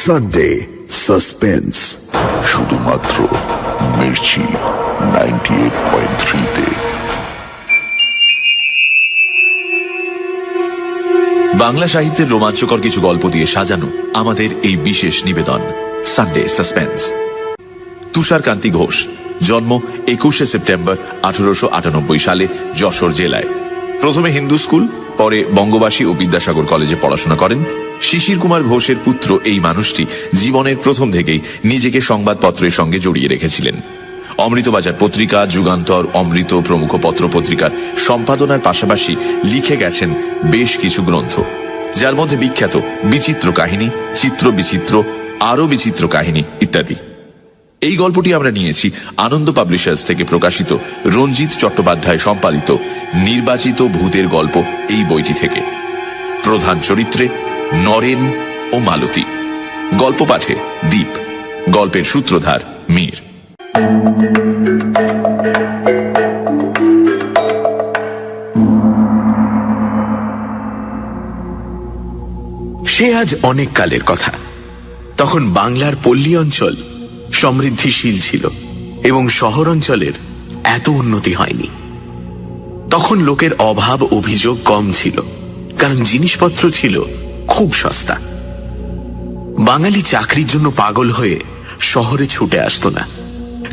Sunday suspense, শুধুমাত্র মির্চি 98.3 তে। বাংলা সাহিত্যের রোমাঞ্চকর কিছু গল্প দিয়ে সাজানো আমাদের এই বিশেষ নিবেদন সানডে সাসপেন্স। তুষারকান্তি ঘোষ, জন্ম 21শে সেপ্টেম্বর 1898 সালে যশোর জেলায়। প্রথমে হিন্দু স্কুল, পরে বঙ্গবাসী ও বিদ্যাসাগর কলেজে পড়াশোনা করেন। শিশির কুমার ঘোষের পুত্র এই মানুষটি জীবনের প্রথম থেকেই নিজেকে সংবাদপত্রের সঙ্গে জড়িয়ে রেখেছিলেন। অমৃতবাজার পত্রিকা, যুগান্তর, অমৃত প্রমুখ পত্রপত্রিকার সম্পাদনার পাশাপাশি লিখে গেছেন বেশ কিছু গ্রন্থ, যার মধ্যে বিখ্যাত বিচিত্র কাহিনী, চিত্র বিচিত্র, আরো বিচিত্র কাহিনী ইত্যাদি। এই গল্পটি আমরা নিয়েছি আনন্দ পাবলিশার্স থেকে প্রকাশিত রঞ্জিত চট্টোপাধ্যায় সম্পাদিত নির্বাচিত ভূতের গল্প এই বইটি থেকে। প্রধান চরিত্রে নরেন ও মালতী, গল্প পাঠে দীপ, গল্পের সূত্রধার মীর। সে আজ অনেক কালের কথা। তখন বাংলার পল্লী অঞ্চল সমৃদ্ধিশীল ছিল এবং শহর অঞ্চলের এত উন্নতি হয়নি। তখন লোকের অভাব অভিযোগ কম ছিল, কারণ জিনিসপত্র ছিল খুব সস্তা। বাঙালি চাকরির জন্য পাগল হয়ে শহরে ছুটে আসত না।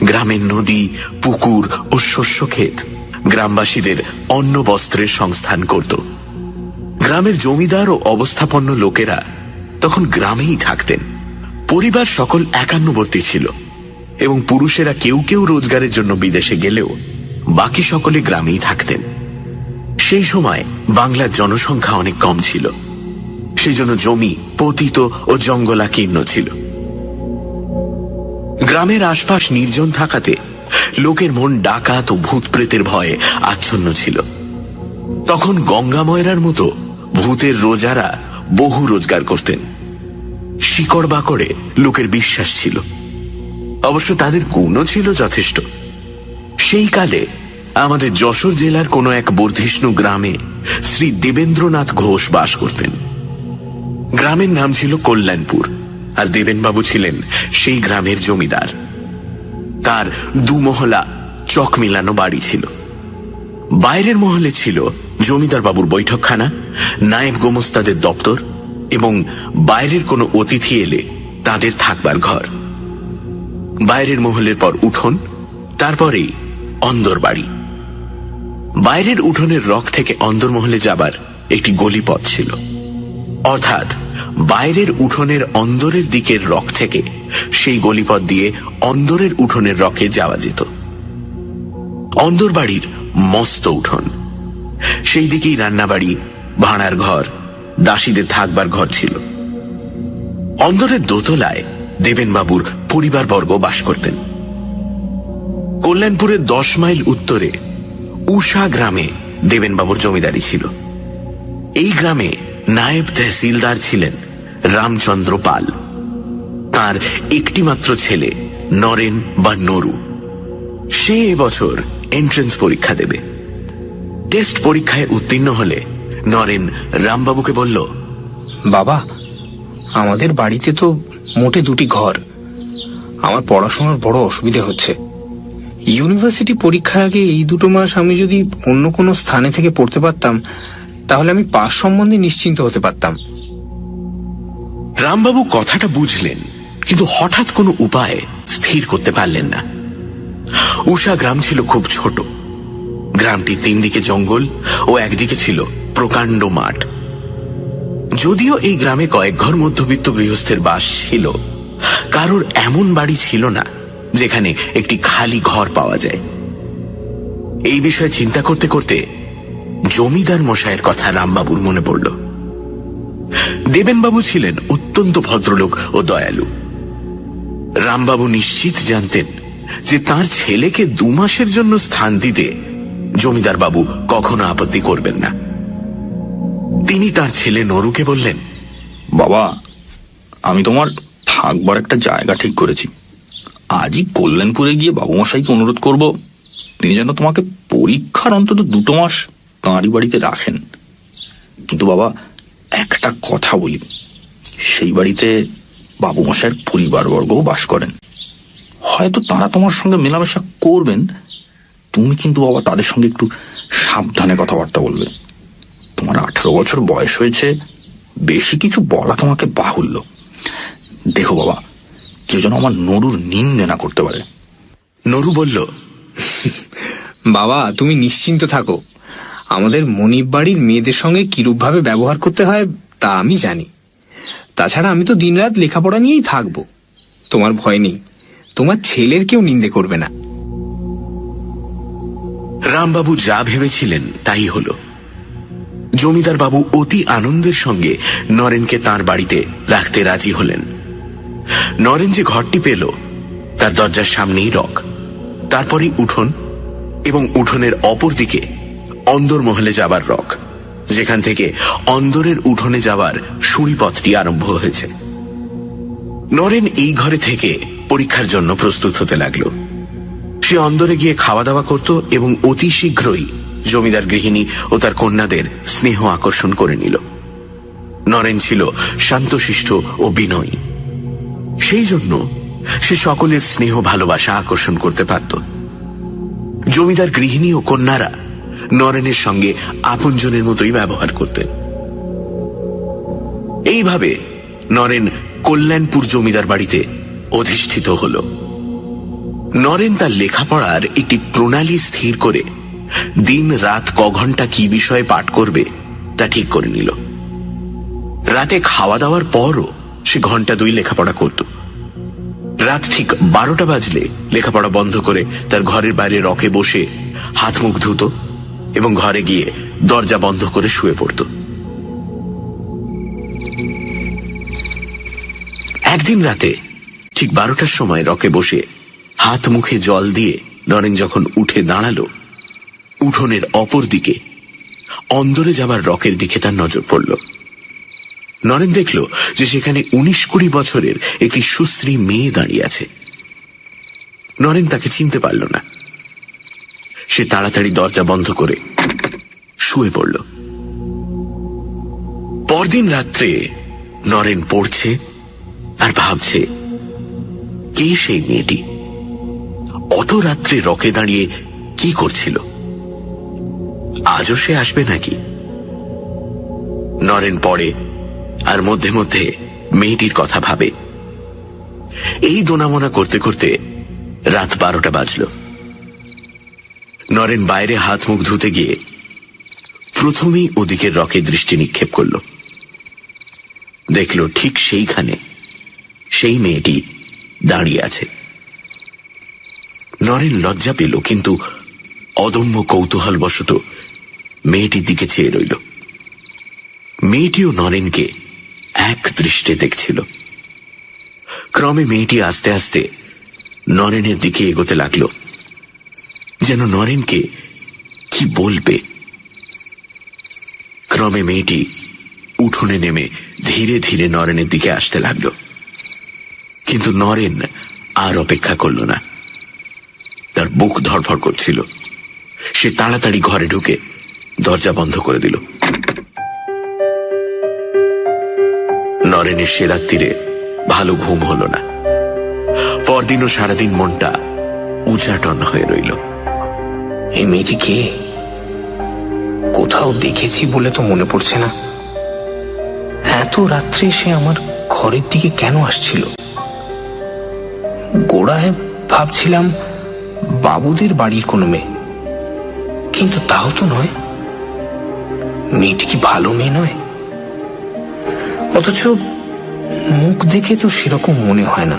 গ্রামের নদী, পুকুর ও শস্য ক্ষেত গ্রামবাসীদের অন্ন বস্ত্রের সংস্থান করত। গ্রামের জমিদার ও অবস্থাপন্ন লোকেরা তখন গ্রামেই থাকতেন। পরিবার সকল একান্নবর্তী ছিল এবং পুরুষেরা কেউ কেউ রোজগারের জন্য বিদেশে গেলেও বাকি সকলে গ্রামেই থাকতেন। সেই সময় বাংলার জনসংখ্যা অনেক কম ছিল, সেই জন্য জমি পতিত ও জঙ্গলাকীর্ণ ছিল। গ্রামের আশপাশ নির্জন থাকাতে লোকের মন ডাকাত ও ভূত প্রেতের ভয়ে আচ্ছন্ন ছিল। তখন গঙ্গা ময়রার মতো ভূতের রোজারা বহু রোজগার করতেন। শিকড় বাকড়ে লোকের বিশ্বাস ছিল, অবশ্য তাদের গুণও ছিল যথেষ্ট। সেই কালে আমাদের যশোর জেলার কোনো এক বর্ধিষ্ণু গ্রামে শ্রী দেবেন্দ্রনাথ ঘোষ বাস করতেন। গ্রামের নাম ছিল কল্যাণপুর, আর দেবেনবাবু ছিলেন সেই গ্রামের জমিদার। তার দুমহলা চক মিলানো বাড়ি ছিল। বাইরের মহলে ছিল জমিদার বাবুর বৈঠকখানা, নায়েব গোমস্তাদের দপ্তর এবং বাইরের কোনো অতিথি এলে তাদের থাকবার ঘর। বাইরের মহলের পর উঠোন, তারপরেই অন্দর বাড়ি। বাইরের উঠোনের রক থেকে অন্দরমহলে যাবার একটি গলিপথ ছিল, অর্থাৎ বাইরের উঠোনের অন্দরের দিকের রক থেকে সেই গলিপথ দিয়ে অন্দরের উঠোনের রকে যাওয়া যেত। অন্দর বাড়ির মস্ত উঠোন, সেই দিকেই রান্নাবাড়ি, ভাড়ার ঘর, দাসীদের থাকবার ঘর ছিল। অন্দরের দোতলায় দেবেনবাবুর পরিবারবর্গ বাস করতেন। কল্যাণপুরের 10 মাইল উত্তরে উষা গ্রামে দেবেনবাবুর জমিদারি ছিল। এই গ্রামে নায়েব তহসিলদার ছিলেন রামচন্দ্র পাল। তার একটি মাত্র ছেলে নরেন বা নরু। সে এবছর এন্ট্রেন্স পরীক্ষা দেবে। টেস্ট পরীক্ষায় উত্তীর্ণ হলে নরেন রামবাবুকে বলল, বাবা, আমাদের বাড়িতে তো মোটে 2টি ঘর। আমার পড়াশোনার বড় অসুবিধে হচ্ছে। ইউনিভার্সিটি পরীক্ষার আগে এই 2 মাস আমি যদি অন্য কোনো স্থানে থেকে পড়তে পারতাম, তাহলে আমি পাস সম্বন্ধে নিশ্চিন্ত হতে পারতাম। রামবাবু কথাটা বুঝলেন, কিন্তু হঠাৎ কোনো উপায়ে স্থির করতে পারলেন না। উষা গ্রাম ছিল খুব ছোট। গ্রামটি 3 দিকে জঙ্গল ও একদিকে ছিল প্রকাণ্ড মাঠ। যদিও এই গ্রামে কয়েক ঘর মধ্যবিত্ত গৃহস্থের বাস ছিল, কারোর এমন বাড়ি ছিল না যেখানে একটি খালি ঘর পাওয়া যায়। এই বিষয়ে চিন্তা করতে করতে জমিদার মশাইয়ের কথা রামবাবুর মনে পড়ল। দেবেনবাবু ছিলেন অত্যন্ত ভদ্রলোক ও দয়ালু। রামবাবু নিশ্চিত জানতেন যে তার ছেলেকে 2 মাসের জন্য স্থান দিতে জমিদার বাবু কখনো আপত্তি করবেন না। তিনি তার ছেলে নরুকে বললেন, বাবা, আমি তোমার থাকবার একটা জায়গা ঠিক করেছি। আজই কল্যাণপুরে গিয়ে বাবুমশাইকে অনুরোধ করব তিনি যেন তোমাকে পরীক্ষার অন্তত 2 মাস তাঁরই বাড়িতে রাখেন। কিন্তু বাবা, একটা কথা বলি, সেই বাড়িতে বাবু মশাইয়ের পরিবারবর্গও বাস করেন। হয়তো তারা তোমার সঙ্গে মেলামেশা করবেন, তুমি কিন্তু বাবা তাদের সঙ্গে একটু সাবধানে কথাবার্তা বলবে। তোমার 18 বছর বয়স হয়েছে, বেশি কিছু বলা তোমাকে বাহুল্য। দেখো বাবা, কেউ যেন আমার নরুর নিন্দে না করতে পারে। নরু বলল, বাবা তুমি নিশ্চিন্ত থাকো, আমাদের মনিব বাড়ির মেয়েদের সঙ্গে কিরূপভাবে ব্যবহার করতে হয় তা আমি জানি। তাছাড়া আমি তো দিনরাত লেখাপড়া নিয়েই থাকবো, তোমার ভয় নেই, তোমার ছেলের কেউ নিন্দে করবে না। রামবাবু যা ভেবেছিলেন তাই হল। জমিদার বাবু অতি আনন্দের সঙ্গে নরেনকে তার বাড়িতে রাখতে রাজি হলেন। নরেন যে ঘরটি পেল তার দরজার সামনেই রক, তারপরেই উঠোন, এবং উঠোনের অপর দিকে অন্দরমহলে যাবার রক, যেখান থেকে অন্দরের উঠোনে যাবার সিঁড়িপথটি আরম্ভ হয়েছে। নরেন এই ঘরে থেকে পরীক্ষার জন্য প্রস্তুত হতে লাগলো। সে অন্দরে গিয়ে খাওয়া দাওয়া করত এবং অতি শীঘ্রই জমিদার গৃহিণী ও তার কন্যাদের স্নেহ আকর্ষণ করে নিল। নরেন ছিল শান্তশিষ্ট ও বিনয়ী, সেই জন্য সে সকলের স্নেহ ভালোবাসা আকর্ষণ করতে পারত। জমিদার গৃহিণী ও কন্যারা নরেনের সঙ্গে আপনজনের মতোই ব্যবহার করতেন। এইভাবে নরেন কল্যাণপুর জমিদার বাড়িতে অধিষ্ঠিত হল। নরেন তার লেখাপড়ার একটি প্রণালী স্থির করে দিন রাত ক ঘন্টা কি বিষয়ে পাঠ করবে তা ঠিক করে নিল। রাতে খাওয়া দাওয়ার পরও সে ঘন্টা 2 লেখাপড়া করত। রাত ঠিক 12টা বাজলে লেখাপড়া বন্ধ করে তার ঘরের বাইরে রকে বসে হাত মুখ ধুত এবং ঘরে গিয়ে দরজা বন্ধ করে শুয়ে পড়ত। একদিন রাতে ঠিক 12টার সময় রকে বসে হাত মুখে জল দিয়ে নরেন যখন উঠে দাঁড়ালো, উঠোনের অপর দিকে অন্দরে যাবার রকের দিকে তার নজর পড়ল। নরেন দেখল যে সেখানে 19-20 বছরের একটি সুশ্রী মেয়ে দাঁড়িয়ে আছে। নরেন তাকে চিনতে পারল না। সে তাড়াতাড়ি দরজা বন্ধ করে শুয়ে পড়ল। পরদিন রাত্রে নরেন পড়ছে আর ভাবছে, কে সেই মেয়েটি? অত রাত্রে রকে দাঁড়িয়ে কি করছিল? আজও সে আসবে নাকি? নরেন পড়ে আর মধ্যে মধ্যে মেয়েটির কথা ভাবে। এই দোনামোনা করতে করতে রাত 12টা বাজল। নরেন বাইরে হাত মুখ ধুতে গিয়ে প্রথমেই ওদিকের রকে দৃষ্টি নিক্ষেপ করল। দেখল ঠিক সেইখানে সেই মেয়েটি দাঁড়িয়ে আছে। নরেন লজ্জা পেল, কিন্তু অদম্য কৌতূহলবশত মেয়েটির দিকে চেয়ে রইল। মেয়েটিও নরেনকে এক দৃষ্টে দেখছিল। ক্রমে মেয়েটি আস্তে আস্তে নরেনের দিকে এগোতে লাগল, যেন নরেনকে কি বলবে। ক্রমে মেয়েটি উঠোনে নেমে ধীরে ধীরে নরেনের দিকে আসতে লাগল, কিন্তু নরেন আর অপেক্ষা করল না। তার বুক ধড়ফড় করছিল। সে তাড়াতাড়ি ঘরে ঢুকে দরজা বন্ধ করে দিল। নরেনের সে রাত্রিরে ভালো ঘুম হল না। পরদিনও সারাদিন মনটা উচাটন হয়ে রইল। এই মেয়েটি কে? কোথাও দেখেছি বলে তো মনে পড়ছে না। এত রাত্রে সে আমার ঘরের দিকে কেন আসছিল? গোড়ায় ভাবছিলাম বাবুদের বাড়ির কোনো মেয়ে, কিন্তু তাও তো নয়। মেয়েটি কি ভালো মেয়ে নয়? অথচ মুখ দেখে তো সেরকম মনে হয় না।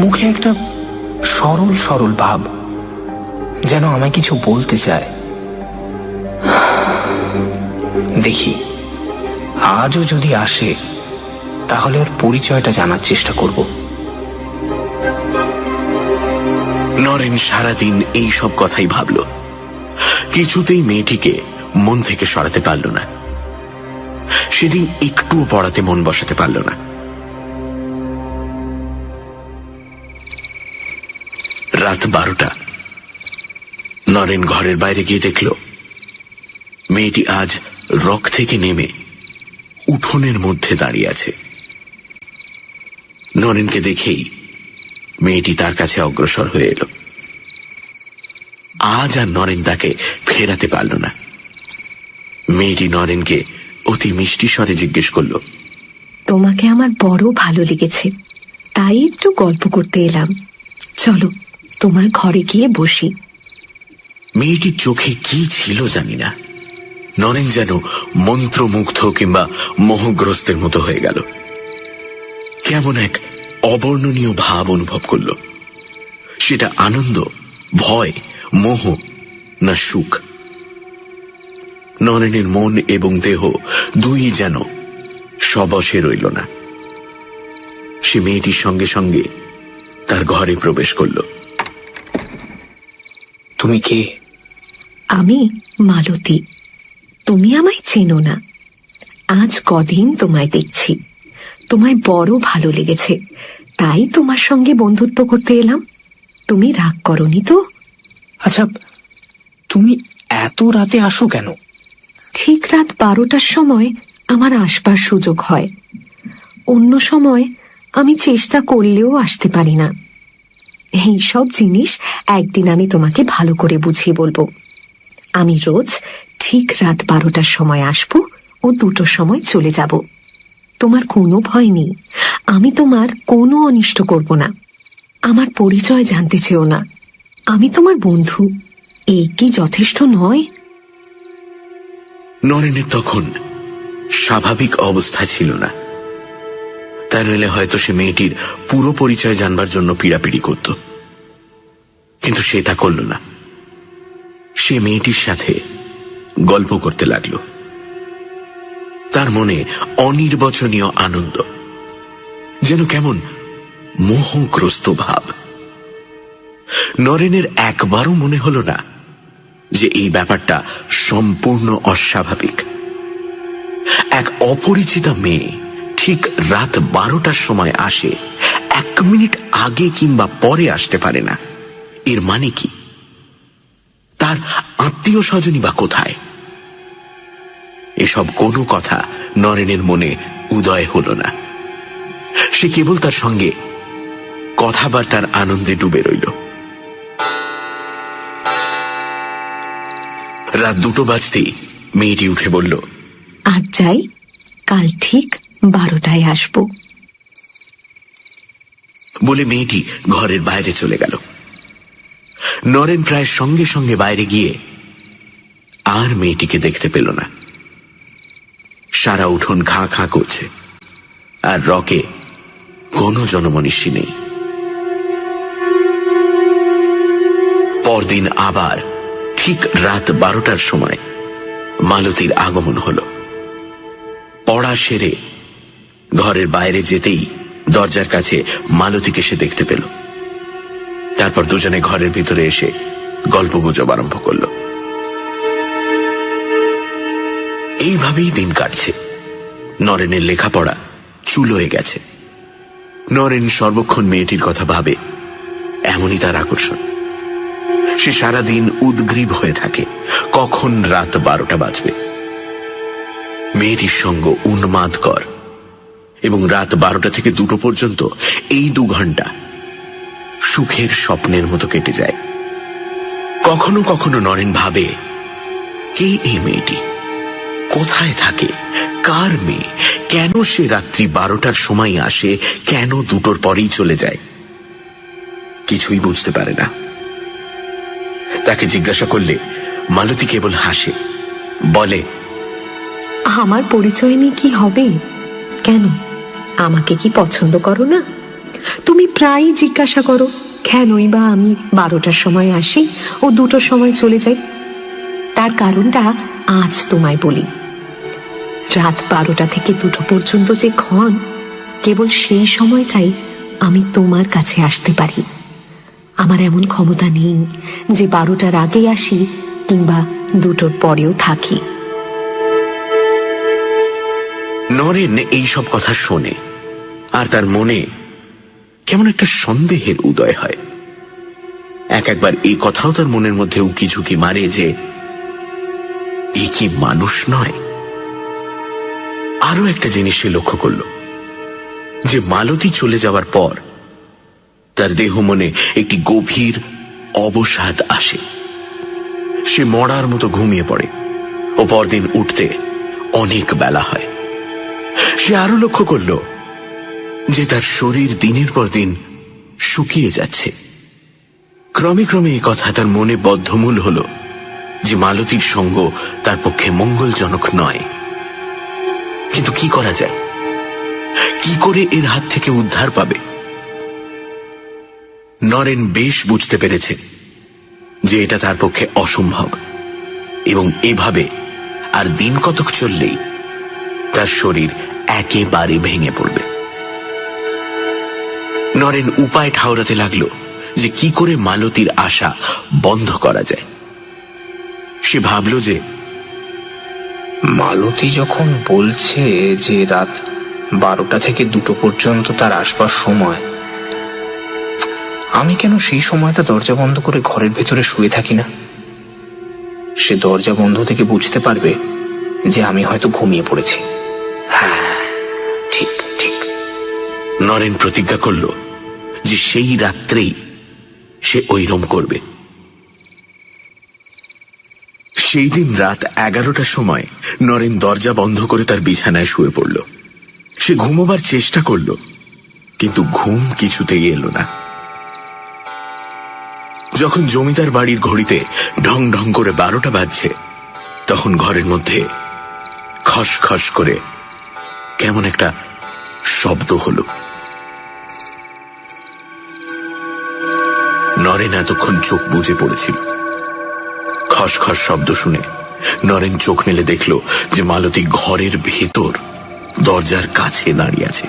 মুখে একটা সরল সরল ভাব, যেন আমায় কিছু বলতে চায়। দেখি আজও যদি আসে তাহলে ওর পরিচয়টা জানার চেষ্টা করব। নরেন সারাদিন এই সব কথাই ভাবল। কিছুতেই মেয়েটিকে মন থেকে সরাতে পারল না। সেদিন একটুও পড়াতে মন বসাতে পারল না। রাত 12টা। নরেন ঘরের বাইরে গিয়ে দেখল মেয়েটি আজ রক থেকে নেমে উঠোনের মধ্যে দাঁড়িয়ে আছে। নরেনকে দেখেই মেয়েটি তার কাছে অগ্রসর হয়ে এলো। আজ আর নরেন তাকে ফেরাতে পারল না। মেয়েটি নরেনকে অতি মিষ্টি স্বরে জিজ্ঞেস করল, তোমাকে আমার বড় ভালো লেগেছে, তাই একটু গল্প করতে এলাম। চলো তোমার ঘরে গিয়ে বসি। মেয়েটির চোখে কি ছিল জানি না, নরেন যেন মন্ত্রমুগ্ধ কিংবা মোহগ্রস্তের মতো হয়ে গেল। কেমন এক অবর্ণনীয় ভাব অনুভব করল। সেটা আনন্দ, ভয়, মোহ না সুখ? নরেনের মন এবং দেহ দুই যেন সবশে রইল না। সে মেয়েটির সঙ্গে সঙ্গে তার ঘরে প্রবেশ করল। তুমি কে? আমি মালতী। তুমি আমায় চেনো না, আজ কদিন তোমায় দেখছি। তোমায় বড় ভালো লেগেছে, তাই তোমার সঙ্গে বন্ধুত্ব করতে এলাম। তুমি রাগ করনি তো? আচ্ছা, তুমি এত রাতে আসো কেন? ঠিক রাত 12টার সময় আমার আসবার সুযোগ হয়। অন্য সময় আমি চেষ্টা করলেও আসতে পারি না। এই সব জিনিস একদিন আমি তোমাকে ভালো করে বুঝিয়ে বলবো। আমি রোজ ঠিক রাত 12টার সময় আসবো ও 2টোর সময় চলে যাব। তোমার কোনো ভয় নেই, আমি তোমার কোনো অনিষ্ট করব না। আমার পরিচয় জানতে চেও না, আমি তোমার বন্ধু। এই কি যথেষ্ট নয়? নরেনের তখন স্বাভাবিক অবস্থা ছিল না। তা নইলে হয়তো সে মেয়েটির পুরো পরিচয় জানবার জন্য পীড়াপিড়ি করত, কিন্তু সে তা করল না। সে মেয়েটির সাথে গল্প করতে লাগলো। তার মনে অনির্বচনীয় আনন্দ, যেন কেমন মোহগ্রস্ত ভাব। নরেনের একবারও মনে হল না যে এই ব্যাপারটা সম্পূর্ণ অস্বাভাবিক। এক অপরিচিতা মেয়ে ঠিক রাত 12টার সময় আসে, 1 মিনিট আগে কিংবা পরে আসতে পারে না। এর মানে কি? তার আত্মীয় স্বজনই বা কোথায়? এসব কোনো কথা নরেনের মনে উদয় হল না। সে কেবল তার সঙ্গে কথাবার্তার আনন্দে ডুবে রইল। রাত 2টো বাজতেই মেয়েটি উঠে বলল, আজ যাই, কাল ঠিক 12টায় আসবো। বলে মেয়েটি ঘরের বাইরে চলে গেল। নরেন প্রায় সঙ্গে সঙ্গে বাইরে গিয়ে আর মেয়েটিকে দেখতে পেল না। সারা উঠোন খাঁ খাঁ করছে, আর রকে কোনো জনমনীষী নেই। পরদিন আবার ঠিক রাত 12টার সময় মালতীর আগমন হল। পড়া সেরে ঘরের বাইরে যেতেই দরজার কাছে মালতীকে সে দেখতে পেল। তারপর দুজনে ঘরের ভিতরে এসে গল্পগুজব আরম্ভ করল। এইভাবেই দিন কাটছে। নরেনের লেখাপড়া চুল হয়ে গেছে। নরেন সর্বক্ষণ মেয়েটির কথা ভাবে, এমনই তার আকর্ষণ। সে সারাদিন উদ্গ্রীব হয়ে থাকে কখন রাত 12টা বাজবে। মেয়েটির সঙ্গ উন্মাদকর, এবং রাত 12টা থেকে 2টো পর্যন্ত এই 2 ঘন্টা সুখের স্বপ্নের মতো কেটে যায়। কখনো কখনো নরেন ভাবে, কে এই মেয়েটি, কোথায় থাকে, কার মেয়ে, কেন সে রাত্রি 12টার সময় আসে, কেন 2টোর পরেই চলে যায়? কিছুই বুঝতে পারে না। তাকে জিজ্ঞাসা করলে মালতী কেবল হাসে, বলে, আমার পরিচয় নিয়ে কি হবে? কেন, আমাকে কি পছন্দ করো না? তুমি প্রায়ই জিজ্ঞাসা করো কেনই বা আমি 12টার সময় আসি ও 2টোর সময় চলে যাই। তার কারণটা আজ তোমায় বলি। রাত 12টা থেকে 2টো পর্যন্ত যে ক্ষণ, কেবল সেই সময়টাই আমি তোমার কাছে আসতে পারি। আমার এমন ক্ষমতা নেই যে 12টার আগে আসি কিংবা 2টোর পরেও থাকি। নরেন এইসব কথা শোনে, আর তার মনে কেমন একটা সন্দেহের উদয় হয়। একবার এই কথাও তার মনের মধ্যে উকি ঝুঁকি মারে যে এ কি মানুষ নয়? আরো একটা জিনিস সে লক্ষ্য করল, যে মালতী চলে যাওয়ার পর তার দেহ মনে একটি গভীর অবসাদ আসে। সে মরার মতো ঘুমিয়ে পড়ে ও পরদিন উঠতে অনেক বেলা হয়। সে আরো লক্ষ্য করল যে তার শরীর দিনের পর দিন শুকিয়ে যাচ্ছে। ক্রমে ক্রমে এই কথা তার মনে বদ্ধমূল হল যে মালতীর সঙ্গ তার পক্ষে মঙ্গলজনক নয়। কিন্তু কি করা যায়? কি করে এর হাত থেকে উদ্ধার পাবে? নরেন বেশ বুঝতে পেরেছে যে এটা তার পক্ষে অসম্ভব, এবং এভাবে আর দিন কতক চললেই তার শরীর একেবারে ভেঙে পড়বে। নরেন উপায় ঠাউরাতে লাগলো যে কি করে মালতীর আশা বন্ধ করা যায়। সে ভাবল যে মালতী যখন বলছে যে রাত 12টা থেকে 2টো পর্যন্ত তার আসবার সময়, আমি কেন সেই সময়টা দরজা বন্ধ করে ঘরের ভেতরে শুয়ে থাকি না? সে দরজা বন্ধ থেকে বুঝতে পারবে যে আমি হয়তো ঘুমিয়ে পড়েছি। হ্যাঁ, ঠিক ঠিক। নরেন প্রতিজ্ঞা করল যে সেই রাত্রেই সে ঐরম করবে। সেই দিন রাত 11টার সময় নরেন দরজা বন্ধ করে তার বিছানায় শুয়ে পড়ল। সে ঘুমোবার চেষ্টা করল, কিন্তু ঘুম কিছুতেই এলো না। যখন জমিদার বাড়ির ঘড়িতে ঢং ঢং করে 12টা বাজছে, তখন ঘরের মধ্যে খসখস করে কেমন একটা শব্দ হল। নরেন এতক্ষণ চোখ বুজে পড়েছিল। খসখস শব্দ শুনে নরেন চোখ মেলে দেখল যে মালতী ঘরের ভেতর দরজার কাছে দাঁড়িয়ে আছে।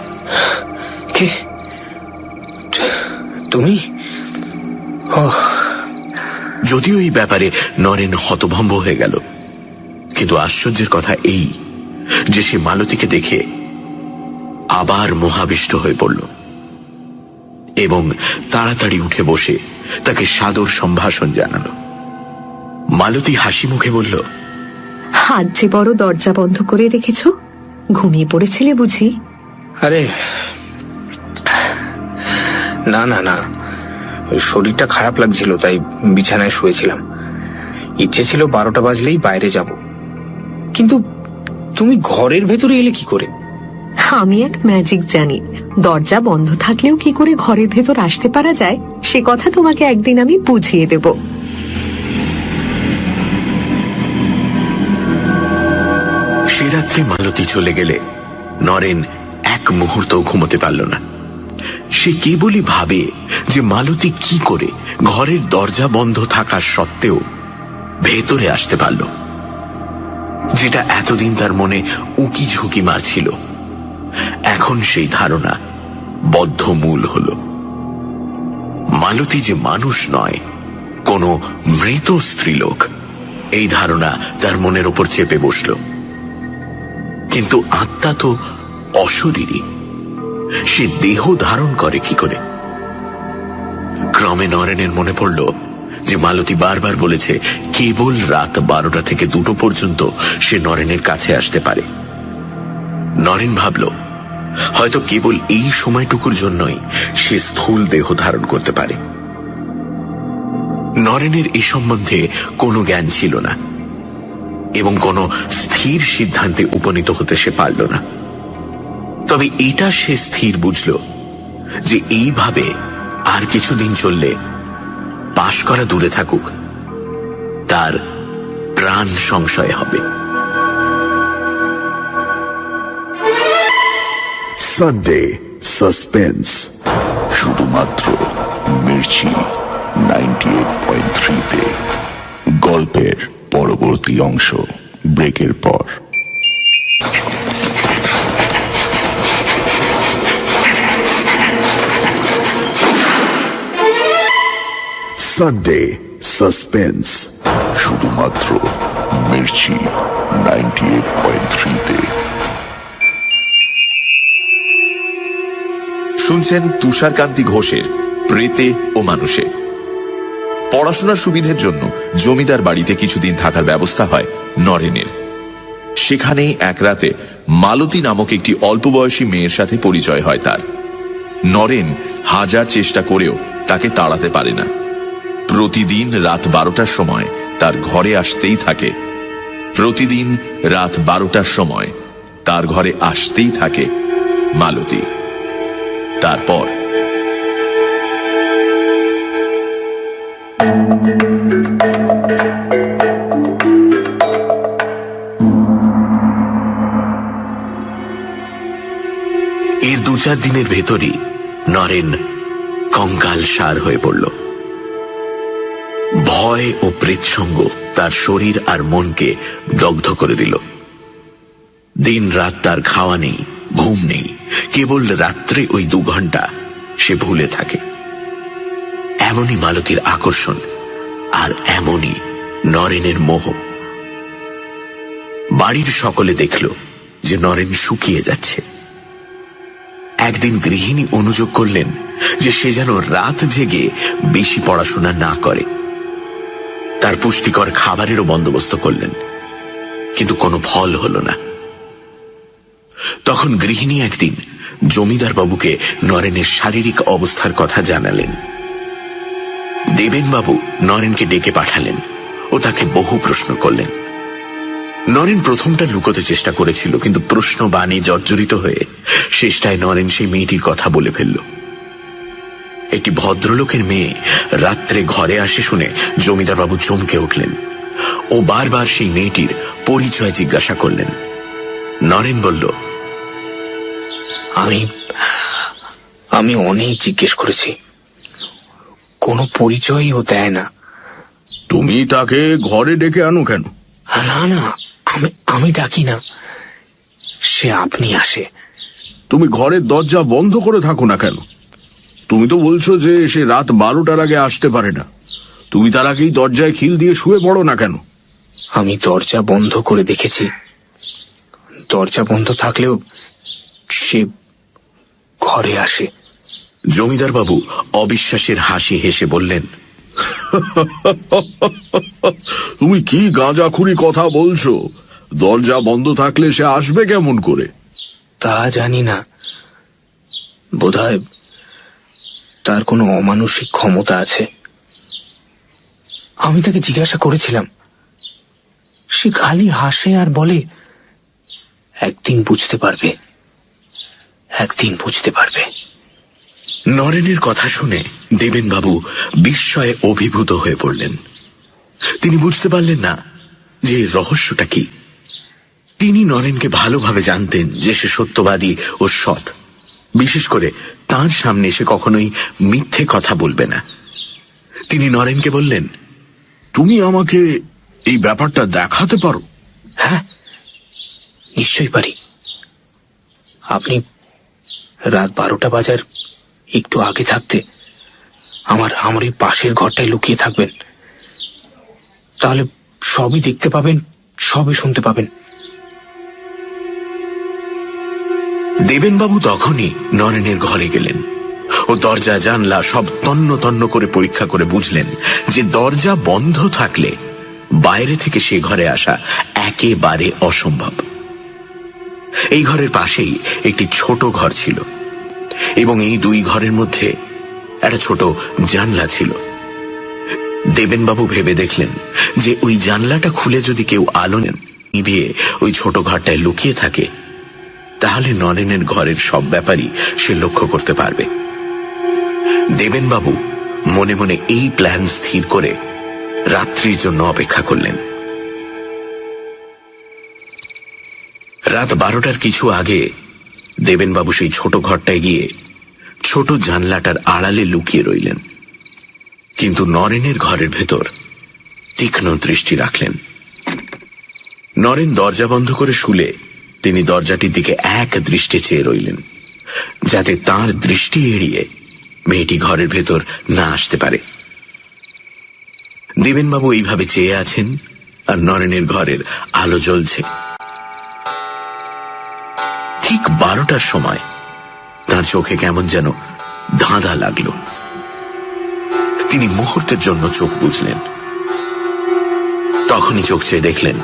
কে? তুমি? যদিও এই ব্যাপারে নরেন হতভম্ব হয়ে গেল, কিন্তু আশ্চর্যের কথা এই যে সে মালতীকে দেখে আবার মোহাবিষ্ট হয়ে পড়ল এবং তাড়াতাড়ি উঠে বসে তাকে সাদর সম্ভাষণ জানালো। মালতী হাসি মুখে বলল, আজ যে বড় দরজা বন্ধ করে রেখেছ, ঘুমিয়ে পড়েছিলে বুঝি? আরে না না না, শরীরটা খারাপ লাগছিল তাই বিছানায় শুয়েছিলাম। ইচ্ছে ছিল 12টা বাজলেই বাইরে যাব, কিন্তু তুমি ঘরের ভেতরে এলে কি করে? আমি এক ম্যাজিক জানি। দরজা বন্ধ থাকলেও কি করে ঘরের ভেতর আসতে পারা যায় সে কথা তোমাকে একদিন আমি বুঝিয়ে দেব। সে রাত্রে মালতী চলে গেলে নরেন এক মুহূর্তও ঘুমোতে পারল না। সে কেবলই ভাবে যে মালতী কি করে ঘরের দরজা বন্ধ থাকা সত্ত্বেও ভেতরে আসতে পারল, যেটা এতদিন তার মনে উকি ঝুঁকি মারছিল। এখন সেই ধারণা বদ্ধমূল হল। মালতী যে মানুষ নয়, কোনো মৃত স্ত্রীলোক, এই ধারণা তার মনের ওপর চেপে বসল। কিন্তু আত্মা তো অশরীরী, সে দেহ ধারণ করে কি করে? ক্রমে নরেনের মনে পড়ল যে মালতী বারবার বলেছে কেবল রাত 12টা থেকে 2টো পর্যন্ত সে নরেনের কাছে আসতে পারে। নরেন ভাবল হয়তো কেবল এই সময়টুকুর জন্যই সে স্থূল দেহ ধারণ করতে পারে। নরেনের এই সম্বন্ধে কোনো জ্ঞান ছিল না এবং কোনো স্থির সিদ্ধান্তে উপনীত হতে সে পারল না। তবে এটা সে স্থির বুঝল যে এইভাবে আর কিছুদিন চললে, পাশ করা দূরে থাকুক, তার প্রাণ সংশয় হবে। সানডে সাসপেন্স, শুধুমাত্র মির্চি 98.3-তে। গল্পের পরবর্তী অংশ ব্রেকের পর। সানডে সাসপেন্স, শুধুমাত্র মির্চি 98.3-তে। শুনছেন তুষারকান্তি ঘোষের প্রেতে ও মানুষে। পড়াশোনার সুবিধের জন্য জমিদার বাড়িতে কিছুদিন থাকার ব্যবস্থা হয় নরেনের। সেখানেই এক রাতে মালতী নামক একটি অল্প বয়সী মেয়ের সাথে পরিচয় হয় তার। নরেন হাজার চেষ্টা করেও তাকে তাড়াতে পারে না। প্রতিদিন রাত 12টার সময় তার ঘরে আসতেই থাকে। প্রতিদিন রাত 12টার সময় তার ঘরে আসতেই থাকে মালতী। তারপর এর 2-4 দিনের ভেতরই নরেন কঙ্কাল সার হয়ে পড়ল। ভয় ও প্রেতসঙ্গ তার শরীর আর মনকে দগ্ধ করে দিল। দিন রাত তার খাওয়া নেই, ঘুম নেই, কেবল রাত্রে ওই 2 ঘন্টা সে ভুলে থাকে। এমনই মালতীর আকর্ষণ, আর এমনই নরেনের মোহ। বাড়ির সকলে দেখল যে নরেন শুকিয়ে যাচ্ছে। একদিন গৃহিণী অনুযোগ করলেন যে সে যেন রাত জেগে বেশি পড়াশোনা না করে। তার পুষ্টিকর খাবারেরও বন্দোবস্ত করলেন, কিন্তু কোনো ফল হল না। তখন গৃহিণী একদিন জমিদার বাবুকে নরেনের শারীরিক অবস্থার কথা জানালেন। দেবেন বাবু নরেনকে ডেকে পাঠালেন ও তাকে বহু প্রশ্ন করলেন। নরেন প্রথমটা লুকোতে চেষ্টা করেছিল, কিন্তু প্রশ্ন বাণী জর্জরিত হয়ে শেষটায় নরেন সেই মেয়েটির কথা বলে ফেলল। একটি ভদ্রলোকের মেয়ে রাত্রে ঘরে আসে শুনে জমিদার বাবু চমকে উঠলেন ও বারবার সেই মেয়েটির পরিচয় জিজ্ঞাসা করলেন। নরেন বলল, আমি অনেক জিজ্ঞেস করেছি, কোনো পরিচয়ই ও দেয় না। তুমি তাকে ঘরে ডেকে আনো কেন? না না, আমি ডাকি না, সে আপনি আসে। তুমি ঘরের দরজা বন্ধ করে থাকো না কেন? তুমি তো বলছো যে সে রাত 12টার আগে আসতে পারে না। তুমি তার আগেই দরজায় খিল দিয়ে শুয়ে পড়ো না কেন? আমি দরজা বন্ধ করে দেখেছি, দরজা বন্ধ থাকলেও সে ঘরে আসে। জমিদার বাবু অবিশ্বাসের হাসি হেসে বললেন, তুমি কি গাঁজাখুরি কথা বলছো? দরজা বন্ধ থাকলে সে আসবে কেমন করে? তা জানি না, বোধহয় তার কোনো অমানসিক ক্ষমতা আছে। আমি তাকে জিজ্ঞাসা করেছিলাম, সে খালি হাসে আর বলে, একদিন বুঝতে পারবে, একদিন বুঝতে পারবে। নরেনের কথা শুনে দেবেন বাবু বিস্ময়ে অভিভূত হয়ে পড়লেন। তিনি বুঝতে পারলেন না যে রহস্যটা কি। তিনি নরেনকে ভালোভাবে জানতেন যে সে সত্যবাদী ও সৎ। বিশেষ করে তার সামনে সে কখনোই মিথ্যে কথা বলবে না। তিনি নরেনকে বললেন, তুমি আমাকে এই ব্যাপারটা দেখাতে পারো? হ্যাঁ, নিশ্চয়ই পারি। আপনি রাত 12টা বাজার একটু আগে থাকতে আমার এই পাশের ঘরটায় লুকিয়ে থাকবেন, তাহলে সবই দেখতে পাবেন, সবই শুনতে পাবেন। দেবেনবাবু তখনই নরেনের ঘরে গেলেন ও দরজা জানলা সব তন্ন তন্ন করে পরীক্ষা করে বুঝলেন যে দরজা বন্ধ থাকলে বাইরে থেকে সে ঘরে আসা একেবারে অসম্ভব। এই ঘরের পাশেই একটি ছোট ঘর ছিল এবং এই 2 ঘরের মধ্যে একটা ছোট জানলা ছিল। দেবেনবাবু ভেবে দেখলেন যে ওই জানলাটা খুলে যদি কেউ আলো নিভিয়ে ওই ছোট ঘরটায় লুকিয়ে থাকে, তাহলে নরেনের ঘরের সব ব্যাপারই সে লক্ষ্য করতে পারবে। দেবেনবাবু মনে মনে এই প্ল্যান স্থির করে রাত্রির জন্য অপেক্ষা করলেন। রাত 12টার কিছু আগে দেবেনবাবু সেই ছোট ঘরটায় গিয়ে ছোট জানলাটার আড়ালে লুকিয়ে রইলেন, কিন্তু নরেনের ঘরের ভেতর তীক্ষ্ণ দৃষ্টি রাখলেন। নরেন দরজা বন্ধ করে শুলে তিনি দরজাটির দিকে এক দৃষ্টে চেয়ে রইলেন, যাতে তার দৃষ্টি এড়িয়ে মেয়েটি ঘরের ভেতর না আসতে পারে। দেবেনবাবু এইভাবে চেয়ে আছেন আর নরেনের ঘরের আলো জ্বলছে। ঠিক 12টার সময় তার চোখে কেমন যেন ধাঁধা লাগলো। তিনি মুহূর্তের জন্য চোখ বুজলেন। তখনই চোখ চেয়ে দেখলেন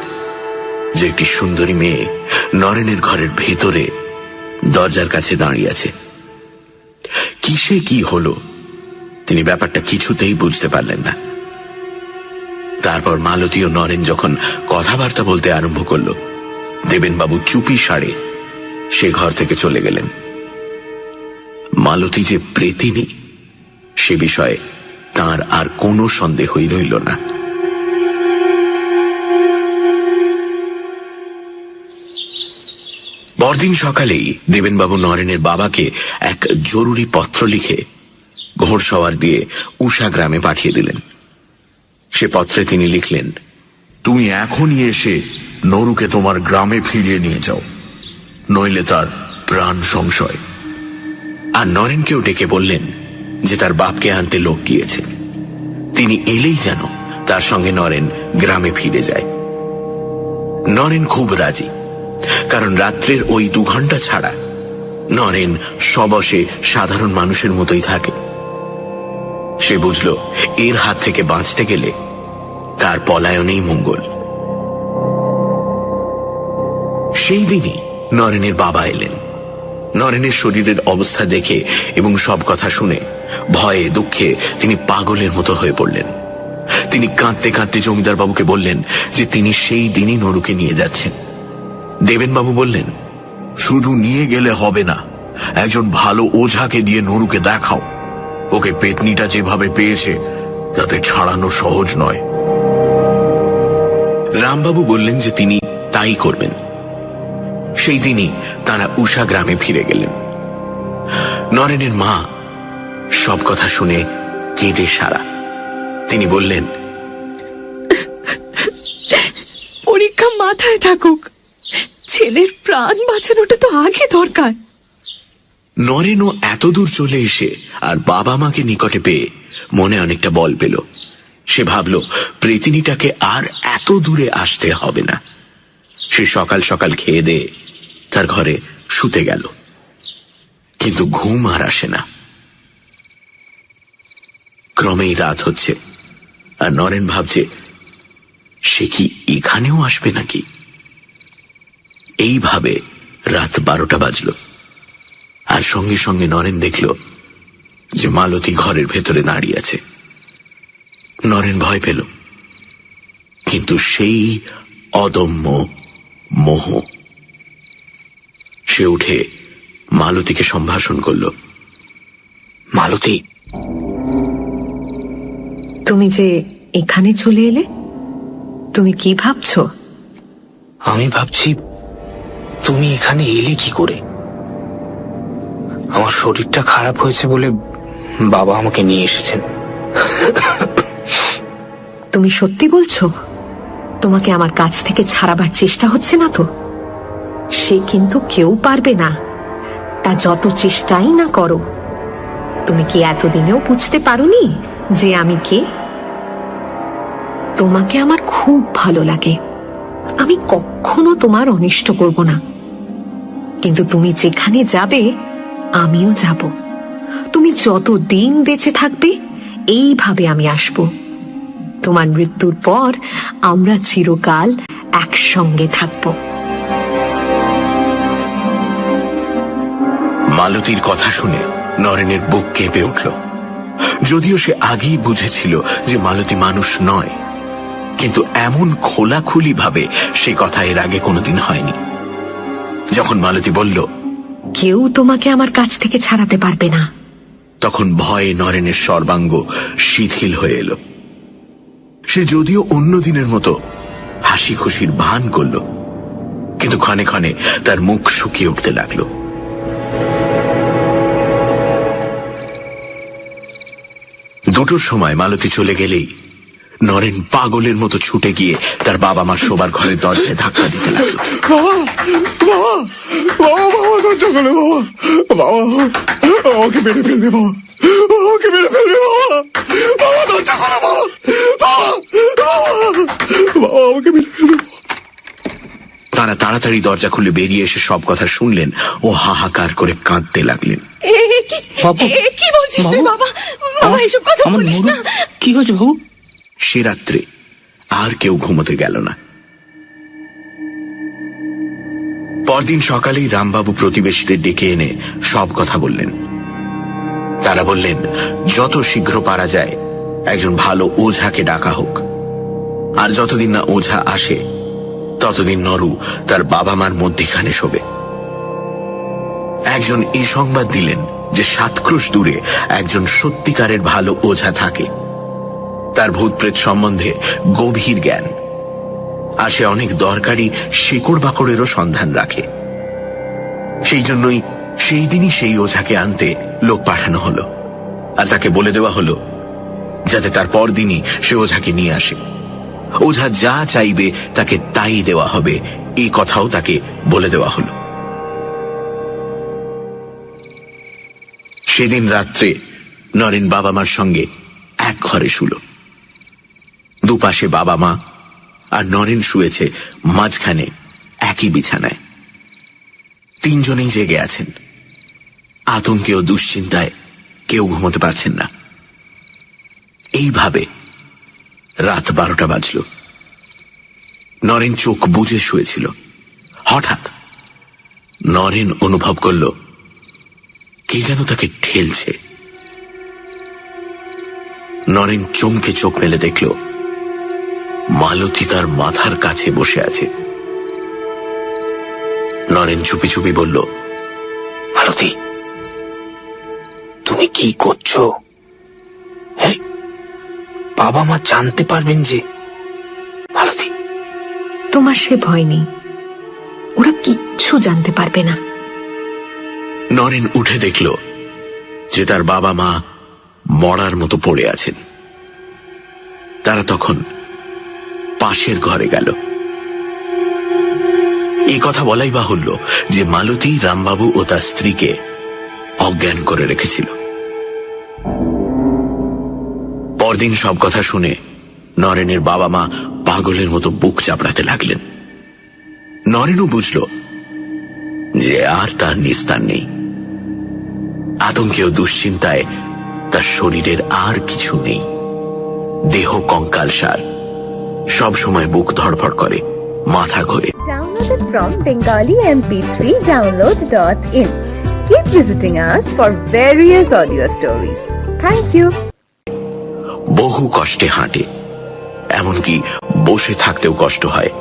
যে একটি সুন্দরী মেয়ে নরেনের ঘরের ভেতরে দরজার কাছে দাঁড়িয়ে আছে। কিসে কি হলো তিনি ব্যাপারটা কিছুতেই বুঝতে পারলেন না। তারপর মালতী ও নরেন যখন কথাবার্তা বলতে আরম্ভ করল, দেবেনবাবু চুপি সারে সে ঘর থেকে চলে গেলেন। মালতী যে প্রেতিনী সে বিষয়ে তার আর কোনো সন্দেহই রইল না। পরদিন সকালেই দেবেনবাবু নরেনের বাবাকে এক জরুরি পত্র লিখে ঘোড়সওয়ার দিয়ে উষা গ্রামে পাঠিয়ে দিলেন। সে পত্রে তিনি লিখলেন, তুমি এখনই এসে নরুকে তোমার গ্রামে ফিরিয়ে নিয়ে যাও, নইলে তার প্রাণ সংশয়। আর নরেনকেও ডেকে বললেন যে তার বাপকে আনতে লোক গিয়েছে, তিনি এলেই যেন তার সঙ্গে নরেন গ্রামে ফিরে যায়। নরেন খুব রাজি, কারণ রাত্রের ওই 2 ঘন্টা ছাড়া নরেন সবসে সাধারণ মানুষের মতোই থাকে। সে বুঝল এর হাত থেকে বাঁচতে গেলে তার পলায়নেই মঙ্গল। সেই দিনই নরেনের বাবা এলেন। নরেনের শরীরের অবস্থা দেখে এবং সব কথা শুনে ভয়ে দুঃখে তিনি পাগলের মতো হয়ে পড়লেন। তিনি কাঁদতে কাঁদতে জমিদার বাবুকে বললেন যে তিনি সেই দিনই নরুকে নিয়ে যাচ্ছেন। দেবেনবাবু বললেন, শুধু নিয়ে গেলে হবে না, একজন ভালো ওঝাকে দিয়ে নরুকে দেখাও। ওকে পেতনিটা যেভাবে পেয়েছে তাতে ছাড়ানো সহজ নয়। রামবাবু বললেন যে তিনি তাই করবেন। সেই দিনই তারা উষা গ্রামে ফিরে গেলেন। নরেনের মা সব কথা শুনে কেঁদে সারা। তিনি বললেন, পরীক্ষা মাথায় থাকুক, ছেলের প্রাণ বাঁচানোটা তো আগে দরকার। নরেনও এত দূর চলে এসে আর বাবা মাকে নিকটে পেয়ে মনে অনেকটা বল পেল। সে ভাবল প্রেতিনীটাকে আর এত দূরে আসতে হবে না। সে সকাল সকাল খেয়ে দিয়ে তার ঘরে শুতে গেল, কিন্তু ঘুম আর আসে না। ক্রমেই রাত হচ্ছে, আর নরেন ভাবছে সে কি এখানেও আসবে নাকি। এইভাবে রাত 12টা বাজল, আর সঙ্গে সঙ্গে নরেন দেখল যে মালতী ঘরের ভেতরে দাঁড়িয়ে আছে। নরেন ভয় পেল, কিন্তু সেই অদম্য মোহ। সে উঠে মালতীকে সম্ভাষণ করল। মালতী, তুমি যে এখানে চলে এলে, তুমি কি ভাবছো? আমি ভাবছি তুমি এখানে এলে কি করে। আমার শরীরটা খারাপ হয়েছে বলে বাবা আমাকে নিয়ে এসেছেন। তুমি সত্যি বলছো? তোমাকে আমার কাছ থেকে ছাড়াবার চেষ্টা হচ্ছে না তো? সে কিন্তু কেউ পারবে না, তা যত চেষ্টাই না করো। তুমি কি এতদিনেও বুঝতে পারোনি যে আমি কে? তোমাকে আমার খুব ভালো লাগে, আমি কখনো তোমার অনিষ্ট করব না। কিন্তু তুমি যেখানে যাবে আমিও যাব। তুমি যত দিন বেঁচে থাকবে এইভাবে আমি আসব। তোমার মৃত্যুর পর আমরা চিরকাল একসঙ্গে থাকব। মালতীর কথা শুনে নরেনের বুক কেঁপে উঠল। যদিও সে আগেই বুঝেছিল যে মালতী মানুষ নয়, কিন্তু এমন খোলাখুলি ভাবে সে কথা এর আগে কোনোদিন হয়নি। যখন মালতী বলল, কেউ তোমাকে আমার কাছ থেকে ছাড়াতে পারবে না, তখন ভয়ে নরেনের সর্বাঙ্গ শিথিল হয়ে এলো। সে যদিও অন্য দিনের মতো হাসি খুশির ভান করল, কিন্তু ক্ষণে ক্ষণে তার মুখ শুকিয়ে উঠতে লাগলো। দুটোর সময় মালতী চলে গেলেই নরেন পাগলের মতো ছুটে গিয়ে তার বাবা মা শোবার ঘরের দরজায় ধাক্কা দিতে লাগলো। বাবা, বাবা, বাবা, বাবা, দরজা খোলো বাবা, বাবা, ওকে মেরে ফেলবে বাবা, ওকে মেরে ফেলবে বাবা, বাবা, দরজা খোলো বাবা, বাবা, বাবা, বাবা, ওকে মেরে ফেলবে। তারা তাড়াতাড়ি দরজা খুলে বেরিয়ে এসে সব কথা শুনলেন ও হাহাকার করে কাঁদতে লাগলেন। বাবু, কি বলছিস তুই বাবা? বাবা আমার- এসব কথা আমার বলিস না। নরু, কি হয়েছে বাবু? সে রাত্রে আর কেউ ঘুমোতে গেল না। পরদিন সকালেই রামবাবু প্রতিবেশীদের ডেকে এনে সব কথা বললেন। তারা বললেন যত শীঘ্র পারা যায় একজন ভালো ওঝাকে ডাকা হোক, আর যতদিন না ওঝা আসে ততদিন নরু তার বাবা মার মধ্যিখানে শোবে। একজন এই সংবাদ দিলেন যে 7 ক্রোশ দূরে একজন সত্যিকারের ভালো ওঝা থাকে, তার ভূতপ্রেত সম্বন্ধে গভীর জ্ঞান, আর সে অনেক দরকারি শেকড় বাকড়েরও সন্ধান রাখে। সেই জন্যই সেই দিনই সেই ওঝাকে আনতে লোক পাঠানো হলো, আর তাকে বলে দেওয়া হলো যাতে তার পরদিনই সে ওঝাকে নিয়ে আসে। ওঝা যা চাইবে তাকে তাই দেওয়া হবে, এই কথাও তাকে বলে দেওয়া হলো। সেদিন রাত্রে নরেন বাবা মার সঙ্গে এক ঘরে শুল। দুপাশে বাবা মা, আর নরেন শুয়েছে মাঝখানে একই বিছানায়। তিনজনেই জেগে আছেন। আতঙ্কে ও দুশ্চিন্তায় কেউ ঘুমোতে পারছেন না। এইভাবে রাত 12টা বাজল। নরেন চোখ বুজে শুয়েছিল। হঠাৎ নরেন অনুভব করল কে যেন তাকে ঠেলছে। নরেন চমকে চোখ মেলে দেখল মালতী তার মাথার কাছে বসে আছে। নরেন চুপি চুপি বলল, মালতী, তুমি কি করছো? হ্যাঁ, বাবা মা জানতে পারবেন যে? মালতী, তোমার সে ভয় নেই, ওরা কিচ্ছু জানতে পারবে না। নরেন উঠে দেখল যে তার বাবা মা মরার মতো পড়ে আছেন। তারা তখন পাশের ঘরে গেল। এই কথা বলাই বাহুল্য যে মালতী রামবাবু ও তার স্ত্রীকে অজ্ঞান করে রেখেছিল। পরদিন সব কথা শুনে নরেনের বাবা মা পাগলের মতো বুক চাপড়াতে লাগলেন। নরেনও বুঝল যে আর তার নিস্তার নেই। আতঙ্কে ও দুশ্চিন্তায় তার শরীরের আর কিছু নেই। দেহ কঙ্কালসার, সব সময় বুক ধড়ফড় করে, মাথা ঘোরে। Downloaded from bengali mp3download.in. Keep visiting us for various audio stories. Thank you. বহু কষ্টে হাঁটে, এমনকি বসে থাকতেও কষ্ট হয়।